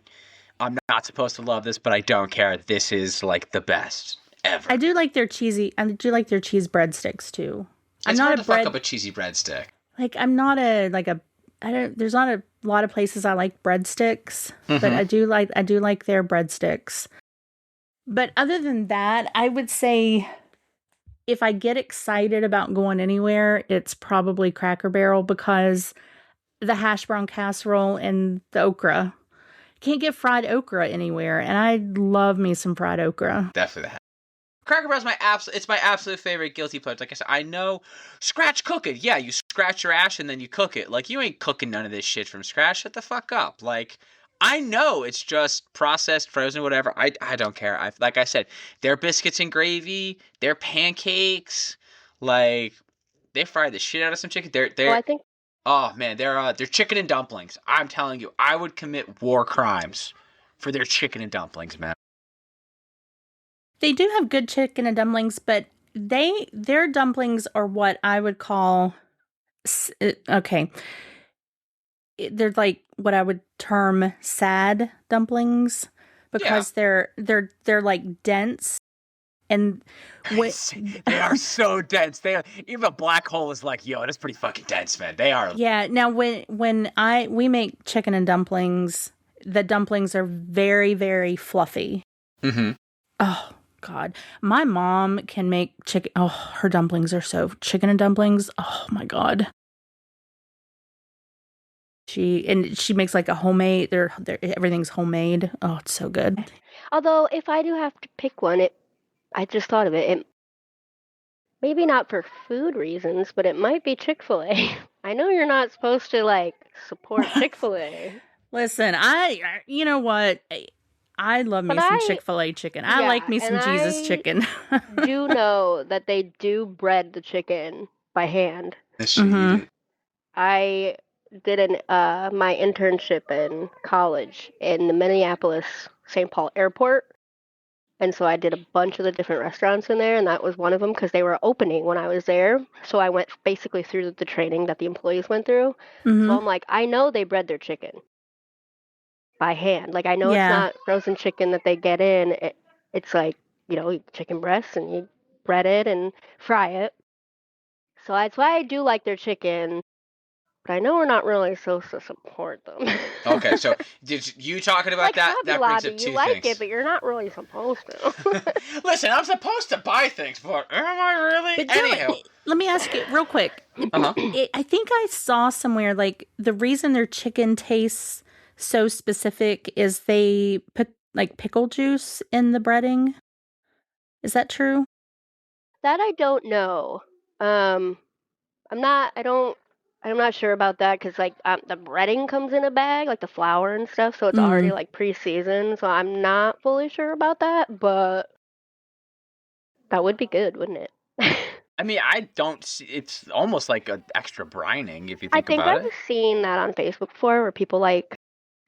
I'm not supposed to love this, but I don't care. This is like the best ever. I do like their cheese breadsticks too. It's hard to fuck up a cheesy breadstick. Like I'm not there's not a lot of places I like breadsticks, but I do like their breadsticks. But other than that, I would say if I get excited about going anywhere, it's probably Cracker Barrel, because the hash brown casserole and the okra. Can't get fried okra anywhere, and I love me some fried okra. Definitely the Cracker Barrel's my absolute favorite guilty pleasure. Like I said, I know scratch cooking. Yeah, you scratch your ash and then you cook it. Like you ain't cooking none of this shit from scratch. Shut the fuck up. Like I know it's just processed, frozen, whatever. I don't care. Like I said, their biscuits and gravy, their pancakes, like they fry the shit out of some chicken. Oh man, their chicken and dumplings. I'm telling you, I would commit war crimes for their chicken and dumplings, man. They do have good chicken and dumplings, but their dumplings are what I would call okay. They're like what I would term sad dumplings, because they're like dense, and they are so dense. Even a black hole is like, yo, that's pretty fucking dense, man. They are. Yeah. Now when we make chicken and dumplings, the dumplings are very, very fluffy. Mm-hmm. Oh God, my mom can make chicken. Oh, her dumplings are chicken and dumplings. Oh my God. She makes like a homemade. Everything's homemade. Oh, it's so good. Although, if I do have to pick one, I just thought of it. Maybe not for food reasons, but it might be Chick-fil-A. I know you're not supposed to like support Chick-fil-A. Listen, you know what? I love me some Chick-fil-A chicken. I like me some Jesus chicken. do know that they do bread the chicken by hand. Mm-hmm. I did my internship in college in the Minneapolis St. Paul airport. And so I did a bunch of the different restaurants in there, and that was one of them because they were opening when I was there. So I went basically through the training that the employees went through. Mm-hmm. So I'm like, I know they bread their chicken by hand. Like, I know it's not frozen chicken that they get in. It's like, chicken breasts, and you bread it and fry it. So that's why I do like their chicken. But I know we're not really supposed to support them. Okay, so did you talking about like that? Hobby That Lobby, brings up two you like things. it, but you're not really supposed to. Listen, I'm supposed to buy things, but am I really? Anyhow, let me ask you real quick. Uh-huh. I think I saw somewhere like the reason their chicken tastes so specific is they put like pickle juice in the breading. Is that true? That I don't know. I'm not sure about that because like the breading comes in a bag, like the flour and stuff, so it's already like pre-seasoned. So I'm not fully sure about that, but that would be good, wouldn't it? I mean, I don't see. It's almost like an extra brining if you think about it. I think I've seen that on Facebook before, where people like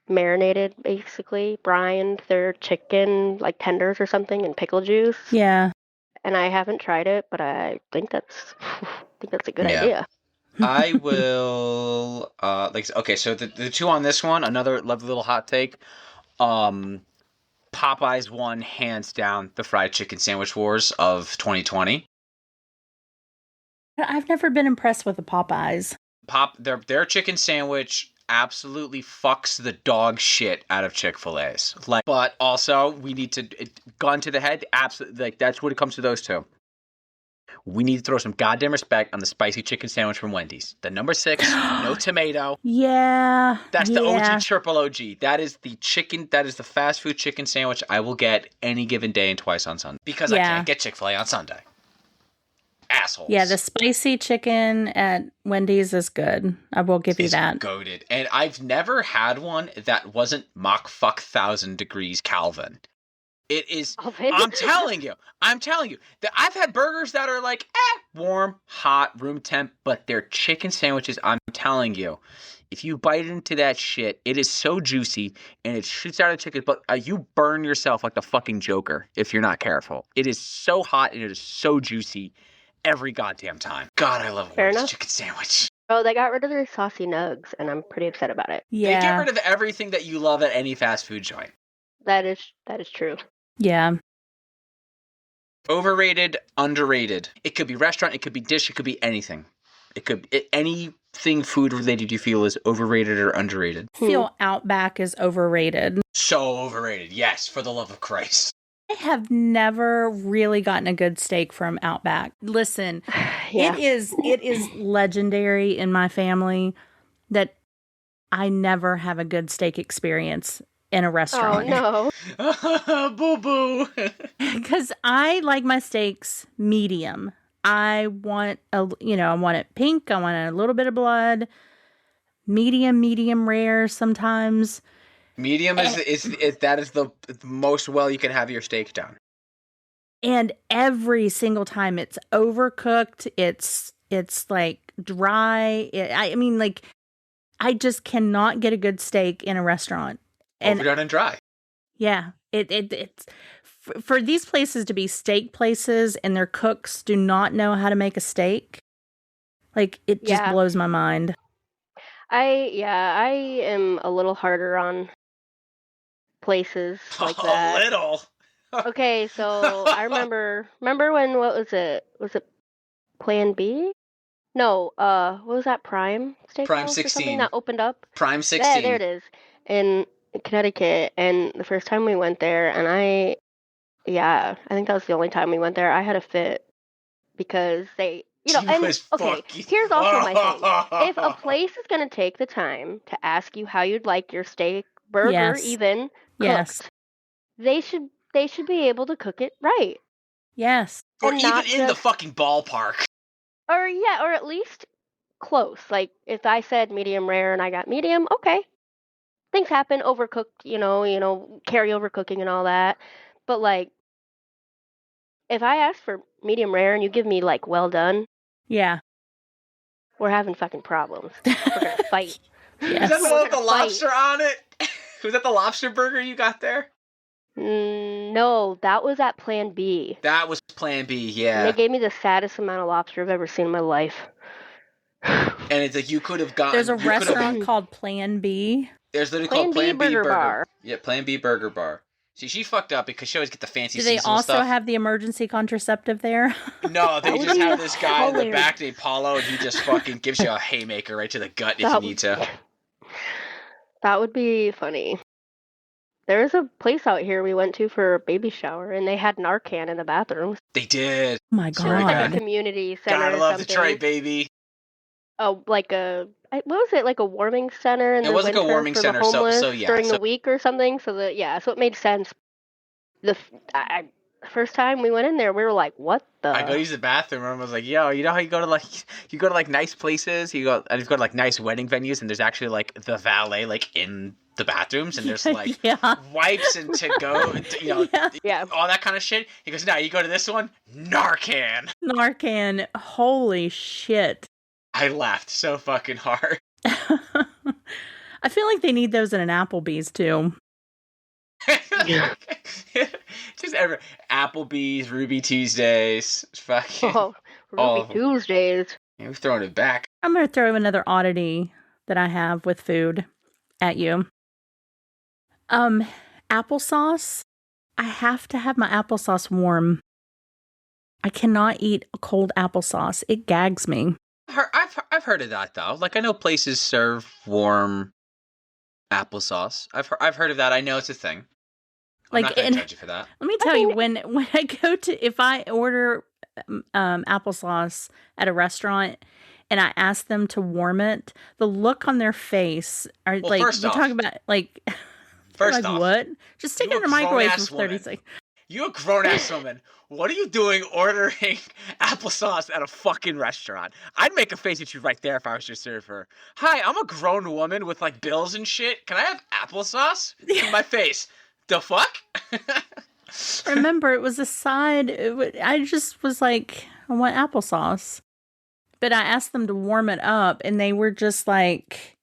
marinated, basically brined their chicken like tenders or something in pickle juice. Yeah. And I haven't tried it, but I think that's a good idea. I will okay, so the two on this one, another lovely little hot take. Popeyes won hands down the fried chicken sandwich wars of 2020. I've never been impressed with the Popeyes. Their chicken sandwich absolutely fucks the dog shit out of Chick-fil-A's. But also we need to gun to the head, absolutely, like, that's what it comes to those two. We need to throw some goddamn respect on the spicy chicken sandwich from Wendy's. The number 6, no tomato. Yeah. That's the OG triple OG. That is the chicken. That is the fast food chicken sandwich I will get any given day and twice on Sunday. Because I can't get Chick-fil-A on Sunday. Assholes. Yeah, the spicy chicken at Wendy's is good. I will give you that. It's goated. And I've never had one that wasn't Mach fuck 1,000 degrees Kelvin. It is, I'm telling you, that I've had burgers that are like, warm, hot, room temp, but they're chicken sandwiches, I'm telling you. If you bite into that shit, it is so juicy, and it shoots out of chicken, but you burn yourself like the fucking Joker if you're not careful. It is so hot, and it is so juicy every goddamn time. God, I love a chicken sandwich. Oh, they got rid of their saucy nugs, and I'm pretty upset about it. Yeah. They get rid of everything that you love at any fast food joint. That is true. Yeah. Overrated, underrated. It could be restaurant, it could be dish, it could be anything. It could be anything food related you feel is overrated or underrated. I feel Outback is overrated. So overrated, yes, for the love of Christ. I have never really gotten a good steak from Outback. Listen, it is legendary in my family that I never have a good steak experience in a restaurant. Oh, no. Boo-boo. Because I like my steaks medium. I want I want it pink. I want a little bit of blood. Medium rare sometimes. Medium is the most well you can have your steak done. And every single time it's overcooked. It's like dry. I mean, like, I just cannot get a good steak in a restaurant. Overdone and dry. Yeah. It's for these places to be steak places and their cooks do not know how to make a steak. Like, it just blows my mind. I am a little harder on places like that. A little. Okay, so I remember when, what was it? Was it Plan B? No, what was that, Prime Steakhouse? Prime Or 16. something that opened up? Prime 16. There it is. In Connecticut, and the first time we went there, and I think that was the only time we went there, I had a fit because they, here's also my thing. If a place is going to take the time to ask you how you'd like your steak, burger, even cooked, they should be able to cook it right. Yes. Or even in the fucking ballpark. Or at least close. Like, if I said medium rare and I got medium, okay. Things happen, overcooked, carryover cooking and all that. But, like, if I ask for medium rare and you give me, like, well done, we're having fucking problems. We're gonna fight. Yes. Is that the one with the lobster on it? Was that the lobster burger you got there? No, that was at Plan B. That was Plan B, yeah. And they gave me the saddest amount of lobster I've ever seen in my life. And it's like, you could have gotten... There's a restaurant called Plan B. There's literally called Plan B Burger Bar. Yeah, Plan B Burger Bar. See, she fucked up because she always get the fancy seasonal stuff. Do they also have the emergency contraceptive there? No, they just have this guy in the back named Paulo, and he just fucking gives you a haymaker right to the gut if you need to. That would be funny. There was a place out here we went to for a baby shower, and they had Narcan in the bathrooms. They did. Oh my God. Like a community center. Gotta love Detroit, baby. Oh, like what was it? Like a warming center in the winter like a warming center, the homeless during the the week or something. So it made sense. The first time we went in there, we were like, "What the?" I go use the bathroom, and I was like, "Yo, you know how you go to like nice places, you go to like nice wedding venues, and there's actually like the valet like in the bathrooms, and there's like wipes and to go, all that kind of shit." He goes, "No, you go to this one, Narcan." Narcan, holy shit! I laughed so fucking hard. I feel like they need those in an Applebee's too. Just Applebee's, Ruby Tuesdays, fucking Ruby Tuesdays. Yeah, we've thrown it back. I'm gonna throw another oddity that I have with food at you. Applesauce. I have to have my applesauce warm. I cannot eat a cold applesauce. It gags me. I've heard of that though. Like, I know places serve warm applesauce. I've heard of that. I know it's a thing. I'm not going to judge you for that. Let me tell you, when I go to, if I order applesauce at a restaurant and I ask them to warm it, the look on their face are Well, like, first you off- talk about like, First like off, what? Just stick it in the microwave for 30 seconds. You a grown-ass woman. What are you doing ordering applesauce at a fucking restaurant? I'd make a face at you right there if I was your server. Hi, I'm a grown woman with, like, bills and shit. Can I have applesauce? In my face. The fuck? Remember, it was a side. I just was like, I want applesauce. But I asked them to warm it up, and they were just like,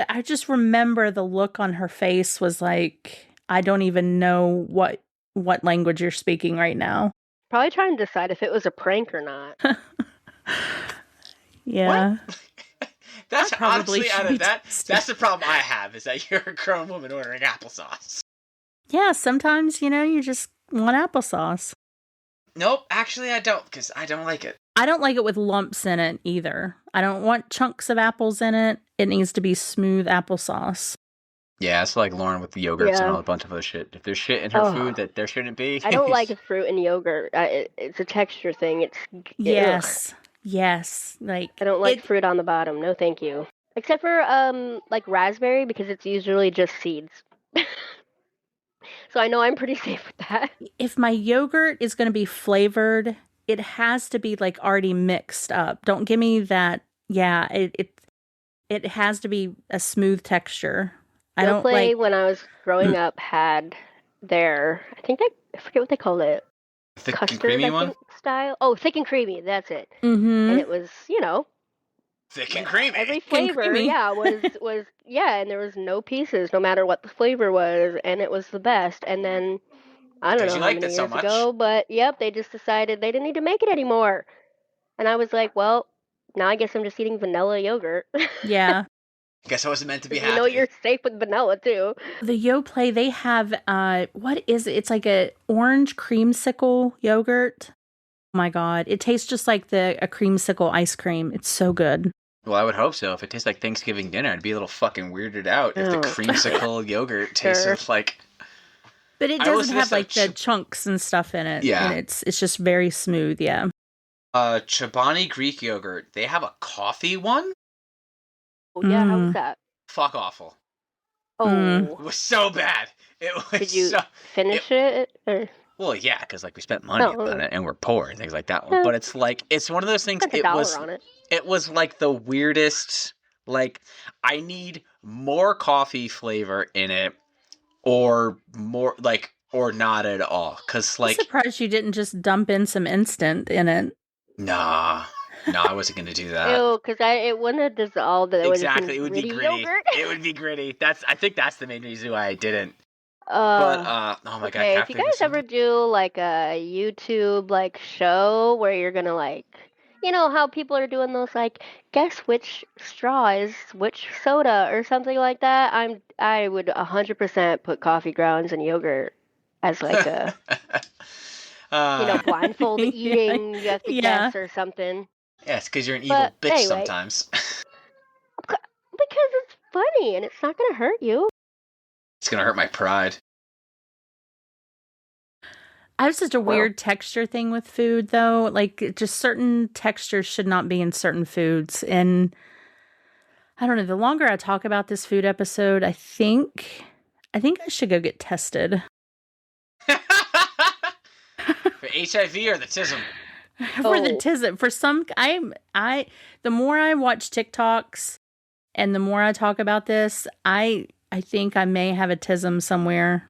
I just remember the look on her face was like, I don't even know what language you're speaking right now. Probably trying to decide if it was a prank or not. Yeah. That's honestly that's the problem I have, is that you're a grown woman ordering applesauce. Yeah, sometimes, you just want applesauce. Nope, actually I don't, because I don't like it. I don't like it with lumps in it either. I don't want chunks of apples in it. It needs to be smooth applesauce. Yeah, it's like Lauren with the yogurts and all a bunch of other shit. If there's shit in her food that there shouldn't be. I don't like fruit and yogurt. It's a texture thing. Yes. Yes. Like, I don't like fruit on the bottom. No, thank you. Except for like raspberry, because it's usually just seeds. So I know I'm pretty safe with that. If my yogurt is going to be flavored, it has to be like already mixed up. Don't give me that. Yeah, it has to be a smooth texture. I don't like. When I was growing up, had their, I forget what they called it. Thick Custard, and creamy one? Style. Oh, thick and creamy. That's it. Mm-hmm. And it was, thick and creamy. Every flavor, was and there was no pieces, no matter what the flavor was, and it was the best. And then I don't know how many years ago, but they just decided they didn't need to make it anymore. And I was like, well, now I guess I'm just eating vanilla yogurt. Yeah. Guess I wasn't meant to be happy. You know you're safe with vanilla too. The Yoplait, they have what is it? It's like a orange creamsicle yogurt. Oh my god, it tastes just like a creamsicle ice cream. It's so good. Well, I would hope so. If it tastes like Thanksgiving dinner, I'd be a little fucking weirded out if the creamsicle yogurt tasted like. But it doesn't have like the chunks and stuff in it. Yeah, and it's just very smooth. Yeah. Chobani Greek yogurt. They have a coffee one. Oh yeah, how was that? Fuck awful. Oh, it was so bad. It was. Did you finish it? Or? Well, yeah, because like we spent money on it and we're poor and things like that. But it's like it's one of those things. It was like the weirdest. Like I need more coffee flavor in it, or more like, or not at all. Because like, I'm surprised you didn't just dump in some instant in it. Nah. No, I wasn't going to do that. Ew, because it wouldn't have dissolved. Exactly, it would be gritty. Yogurt. It would be gritty. I think that's the main reason why I didn't. Oh my god! If you guys ever do like a YouTube like show where you're gonna like, how people are doing those like, guess which straw is which soda or something like that. I would 100% put coffee grounds and yogurt as like a, blindfold eating. You have to guess or something. Yes, because you're an evil bitch sometimes. Because it's funny and it's not going to hurt you. It's going to hurt my pride. I have such a weird texture thing with food, though. Like, just certain textures should not be in certain foods. And I don't know, the longer I talk about this food episode, I think I should go get tested. For HIV or the tism? For the tism. For some, the more I watch TikToks and the more I talk about this, I think I may have a tism somewhere.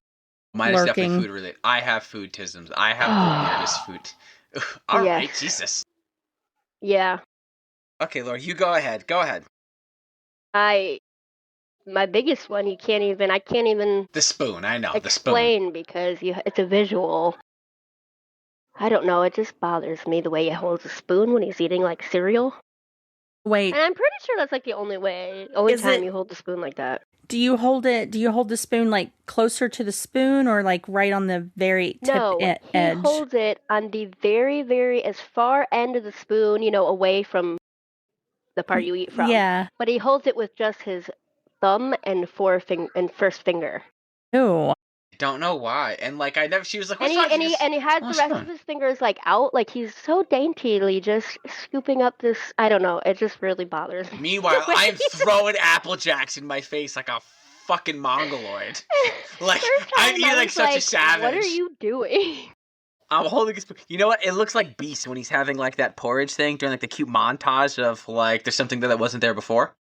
Mine is definitely food related. I have food tisms. I have the weirdest food. All right, Jesus. Yeah. Okay, Laura, you go ahead. Go ahead. My biggest one, I can't even. The spoon, I know. Explain because it's a visual. I don't know. It just bothers me the way he holds a spoon when he's eating like cereal. Wait. And I'm pretty sure that's like the only time you hold the spoon like that. Do you hold the spoon like closer to the spoon or like right on the very tip edge? No, he holds it on the very, very as far end of the spoon, away from the part you eat from. Yeah. But he holds it with just his thumb and first finger. Ew. don't know why. And like she was like, And what's wrong? he has the rest of his fingers like out, like he's so daintily just scooping up this. I don't know. It just really bothers me. Meanwhile, I'm throwing Apple Jacks in my face like a fucking mongoloid. Like I'm eating like such a savage. What are you doing? I'm holding a spoon. You know what? It looks like Beast when he's having like that porridge thing during like the cute montage of like there's something that wasn't there before.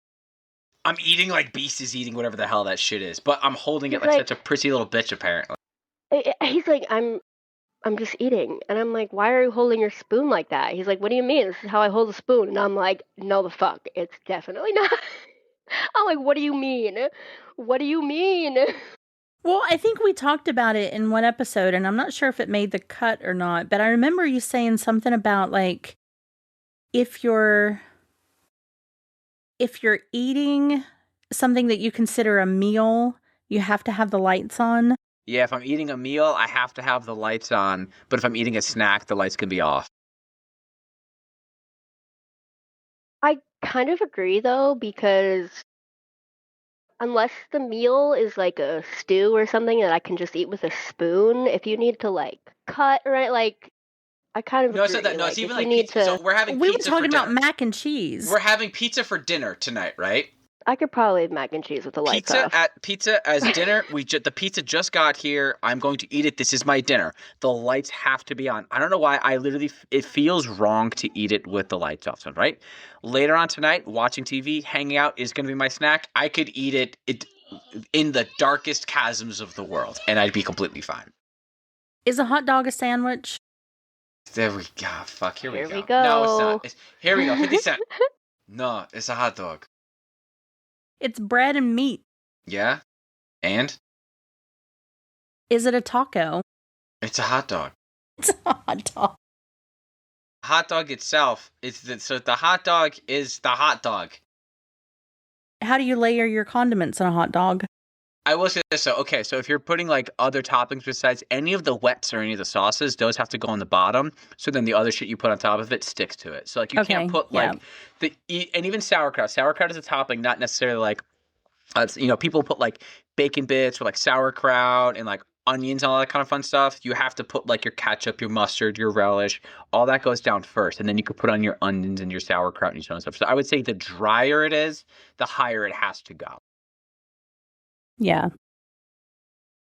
I'm eating like Beast is eating whatever the hell that shit is, but I'm holding it like such a pretty little bitch apparently. He's like, I'm just eating. And I'm like, why are you holding your spoon like that? He's like, what do you mean? This is how I hold a spoon. And I'm like, no, the fuck. It's definitely not. I'm like, what do you mean? What do you mean? Well, I think we talked about it in one episode, and I'm not sure if it made the cut or not, but I remember you saying something about, like, if you're eating something that you consider a meal, you have to have the lights on. Yeah, if I'm eating a meal, I have to have the lights on, but if I'm eating a snack, the lights can be off. I kind of agree, though, because unless the meal is like a stew or something that I can just eat with a spoon, if you need to like cut, right? Like, I kind of agree. It's even like pizza. So we're having we pizza were talking about mac and cheese. We're having pizza for dinner tonight, right? I could probably have mac and cheese with the lights off. Pizza as dinner. The pizza just got here. I'm going to eat it. This is my dinner. The lights have to be on. I don't know why. It feels wrong to eat it with the lights off, right? Later on tonight, watching TV, hanging out is going to be my snack. I could eat it in the darkest chasms of the world, and I'd be completely fine. Is a hot dog a sandwich? There we go. Fuck, here we go. go. No, it's not. Here we go. 50 cents. No, it's a hot dog. It's bread and meat. Yeah? And? Is it a taco? It's a hot dog. It's a hot dog. Hot dog itself, so the hot dog is the hot dog. How do you layer your condiments on a hot dog? I will say this, so if you're putting like other toppings besides any of the wets or any of the sauces, those have to go on the bottom. So then the other shit you put on top of it sticks to it. So like you can't put like and even sauerkraut. Sauerkraut is a topping, not necessarily like people put like bacon bits or like sauerkraut and like onions and all that kind of fun stuff. You have to put like your ketchup, your mustard, your relish, all that goes down first, and then you could put on your onions and your sauerkraut and stuff. So I would say the drier it is, the higher it has to go. Yeah.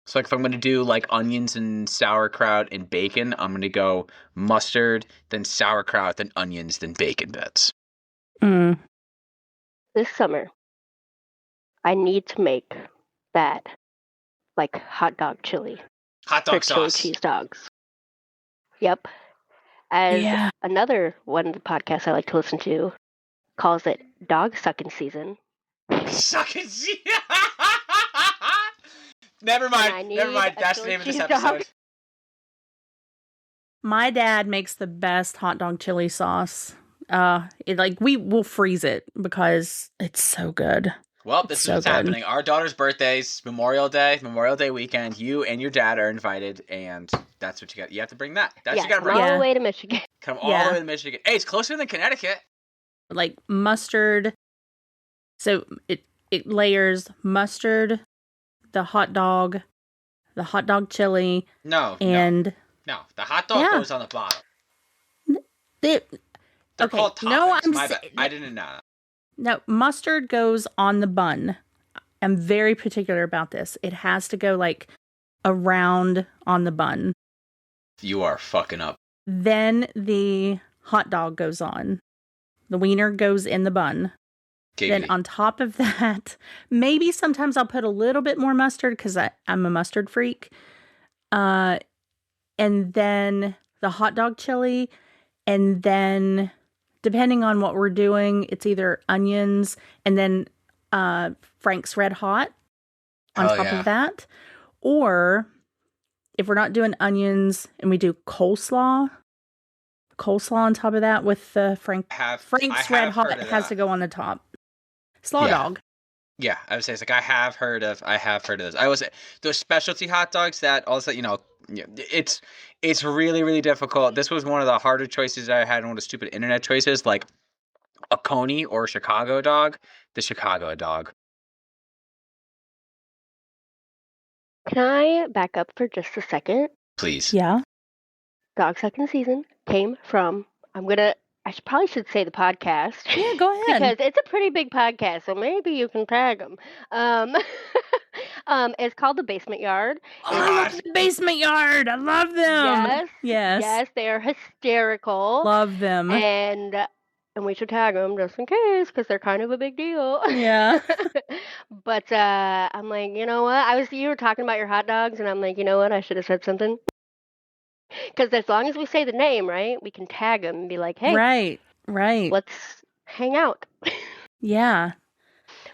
So like if I'm going to do like onions and sauerkraut and bacon, I'm going to go mustard, then sauerkraut, then onions, then bacon bits. Mm. This summer, I need to make that like hot dog chili. Hot dog chili sauce. Cheese dogs. Yep. As another one of the podcasts I like to listen to calls it dog sucking season. Sucking season. Never mind. That's the name of this episode. Dog. My dad makes the best hot dog chili sauce. We will freeze it because it's so good. Well, this is what's happening. Our daughter's birthday's Memorial Day weekend. You and your dad are invited, and that's what you got. You have to bring that. That's what you got to bring. All the way to Michigan. Come all the way to Michigan. Hey, it's closer than Connecticut. Like mustard. So it layers mustard, the hot dog chili. No. The hot dog goes on the bottom. They're called toppings. I didn't know. No, mustard goes on the bun. I'm very particular about this. It has to go like around on the bun. You are fucking up. Then the hot dog goes on. The wiener goes in the bun. Then on top of that, maybe sometimes I'll put a little bit more mustard because I'm a mustard freak. And then the hot dog chili. And then depending on what we're doing, it's either onions and then Frank's Red Hot on top of that. Or if we're not doing onions and we do coleslaw on top of that with the Frank's Red Hot has to go on the top. Slaw dog. Yeah, I would say I have heard of those. I was those specialty hot dogs that also, it's really, really difficult. This was one of the harder choices I had, one of the stupid internet choices, like a Coney or a Chicago dog. The Chicago dog. Can I back up for just a second? Please. Yeah. Dog Sucking Season came from, probably should say the podcast. Yeah, go ahead. Because it's a pretty big podcast, so maybe you can tag them. It's called The Basement Yard. Oh, I love the Basement Yard. I love them. Yes, they are hysterical. Love them. And we should tag them just in case, because they're kind of a big deal. Yeah. But I'm like, you know what? You were talking about your hot dogs, and I'm like, you know what? I should have said something. Because as long as we say the name, right, we can tag them and be like, hey, right. Let's hang out. Yeah.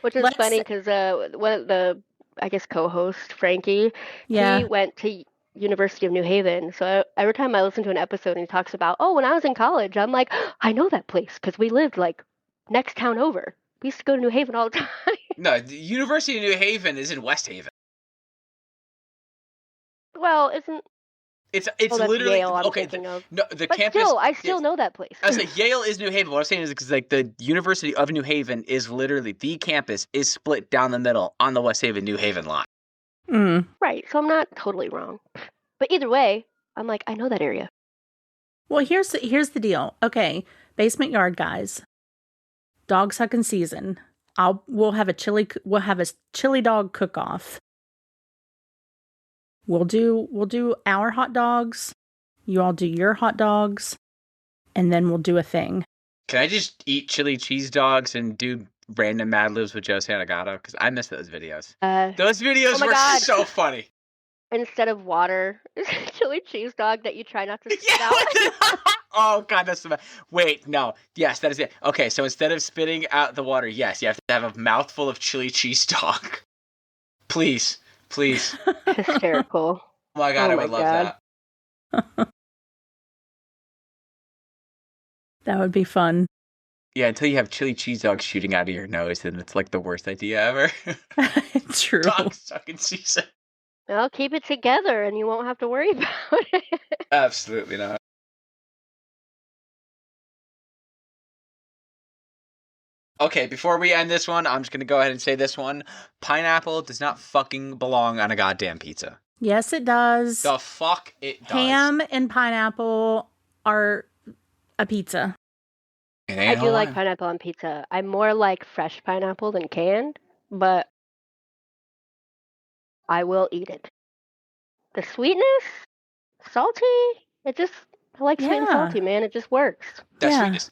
Which is funny because one of the, I guess, co-host, Frankie, he went to University of New Haven. So every time I listen to an episode and he talks about, oh, when I was in college, I'm like, I know that place because we lived like next town over. We used to go to New Haven all the time. No, the University of New Haven is in West Haven. Well, isn't... It's literally Yale, okay. The campus. Still, I still know that place. I was like, Yale is New Haven. What I'm saying is because like the University of New Haven is literally the campus is split down the middle on the West Haven New Haven line. Mm. Right. So I'm not totally wrong. But either way, I'm like, I know that area. Well, here's the deal. Okay, Basement Yard guys. Dog Sucking Season. We'll have a chili dog cook off. We'll do our hot dogs. You all do your hot dogs, and then we'll do a thing. Can I just eat chili cheese dogs and do random Mad Libs with Joe Santagato? Because I miss those videos. Those videos were so funny. Instead of water, chili cheese dog that you try not to spit out. Oh God, that's the wait. No, yes, that is it. Okay, so instead of spitting out the water, yes, you have to have a mouthful of chili cheese dog. Please. Hysterical. Oh my God, I would love that. That would be fun. Yeah, until you have chili cheese dogs shooting out of your nose, then it's like the worst idea ever. True. Dog Sucking Season. Well, keep it together and you won't have to worry about it. Absolutely not. Okay, before we end this one, I'm just going to go ahead and say this one. Pineapple does not fucking belong on a goddamn pizza. Yes, it does. The fuck it does. Ham and pineapple are a pizza. I do like pineapple on pizza. I'm more like fresh pineapple than canned, but I will eat it. The sweetness, salty, I like sweet and salty, man. It just works. That sweetness.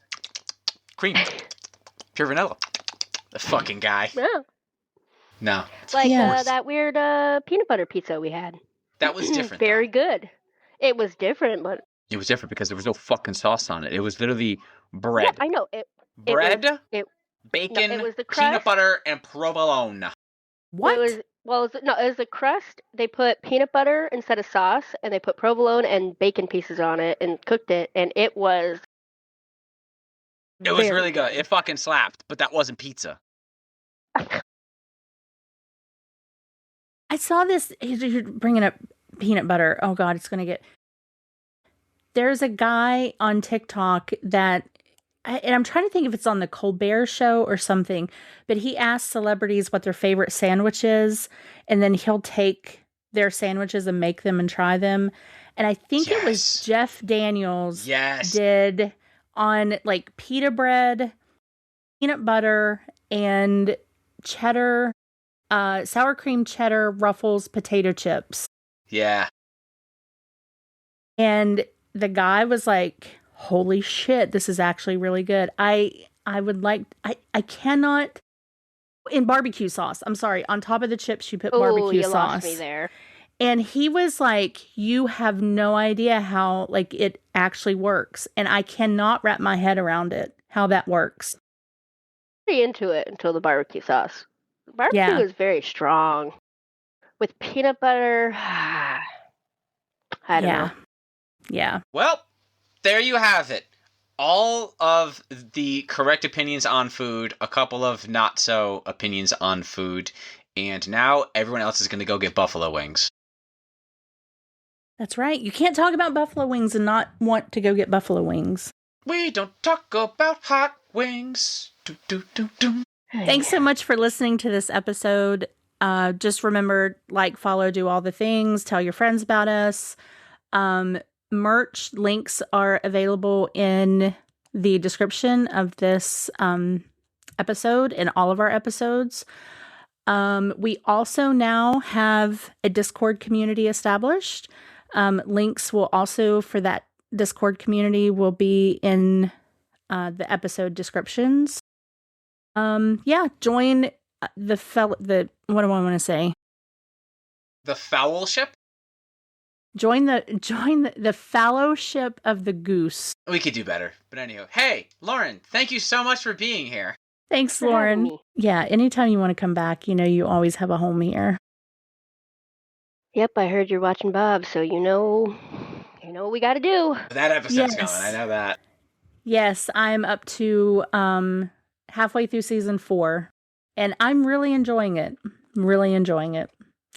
Cream. Pure vanilla. The fucking guy. Yeah. No. Like that weird peanut butter pizza we had. That was different. Very good. It was different, but... It was different because there was no fucking sauce on it. It was literally bread. Yeah, I know. Bread, bacon, it was the crust, peanut butter, and provolone. What? It was the crust. They put peanut butter instead of sauce, and they put provolone and bacon pieces on it and cooked it, and it was... It was really good. It fucking slapped, but that wasn't pizza. I saw this. You're bringing up peanut butter. Oh, God, it's going to get... There's a guy on TikTok that... And I'm trying to think if it's on the Colbert Show or something, but he asks celebrities what their favorite sandwich is, and then he'll take their sandwiches and make them and try them. And I think it was Jeff Daniels did... on like pita bread, peanut butter, and cheddar, sour cream cheddar Ruffles potato chips. Yeah. And the guy was like, holy shit, this is actually really good. I cannot... In barbecue sauce. I'm sorry. On top of the chips, you put barbecue sauce. Lost me there. And he was like, you have no idea how like it actually works. And I cannot wrap my head around it, how that works. Pretty into it until the barbecue sauce. Barbecue is very strong. With peanut butter, I don't know. Yeah. Well, there you have it. All of the correct opinions on food, a couple of not so opinions on food, and now everyone else is going to go get buffalo wings. That's right. You can't talk about buffalo wings and not want to go get buffalo wings. We don't talk about hot wings. Do, do, do, do. Thanks so much for listening to this episode Just remember, like, follow, do all the things, tell your friends about us. Merch links are available in the description of this episode and all of our episodes. We also now have a Discord community established. Links will also for that Discord community will be in the episode descriptions. Join what do I want to say? The fellowship? Join the fellowship of the goose. We could do better. But anyhow, hey, Lauren, thank you so much for being here. Thanks, for having Lauren. me. Yeah, anytime you want to come back, you always have a home here. Yep, I heard you're watching Bob, so you know what we got to do. That episode's Yes. coming. I know that. Yes, I'm up to halfway through season 4, and I'm really enjoying it.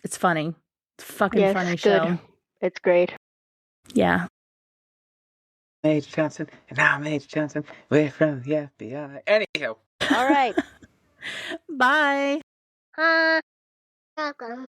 It's funny. It's a fucking funny show. Good. It's great. Yeah. Major Johnson, and I'm Major Johnson. We're from the FBI. Anyhow. All right. Bye. Welcome.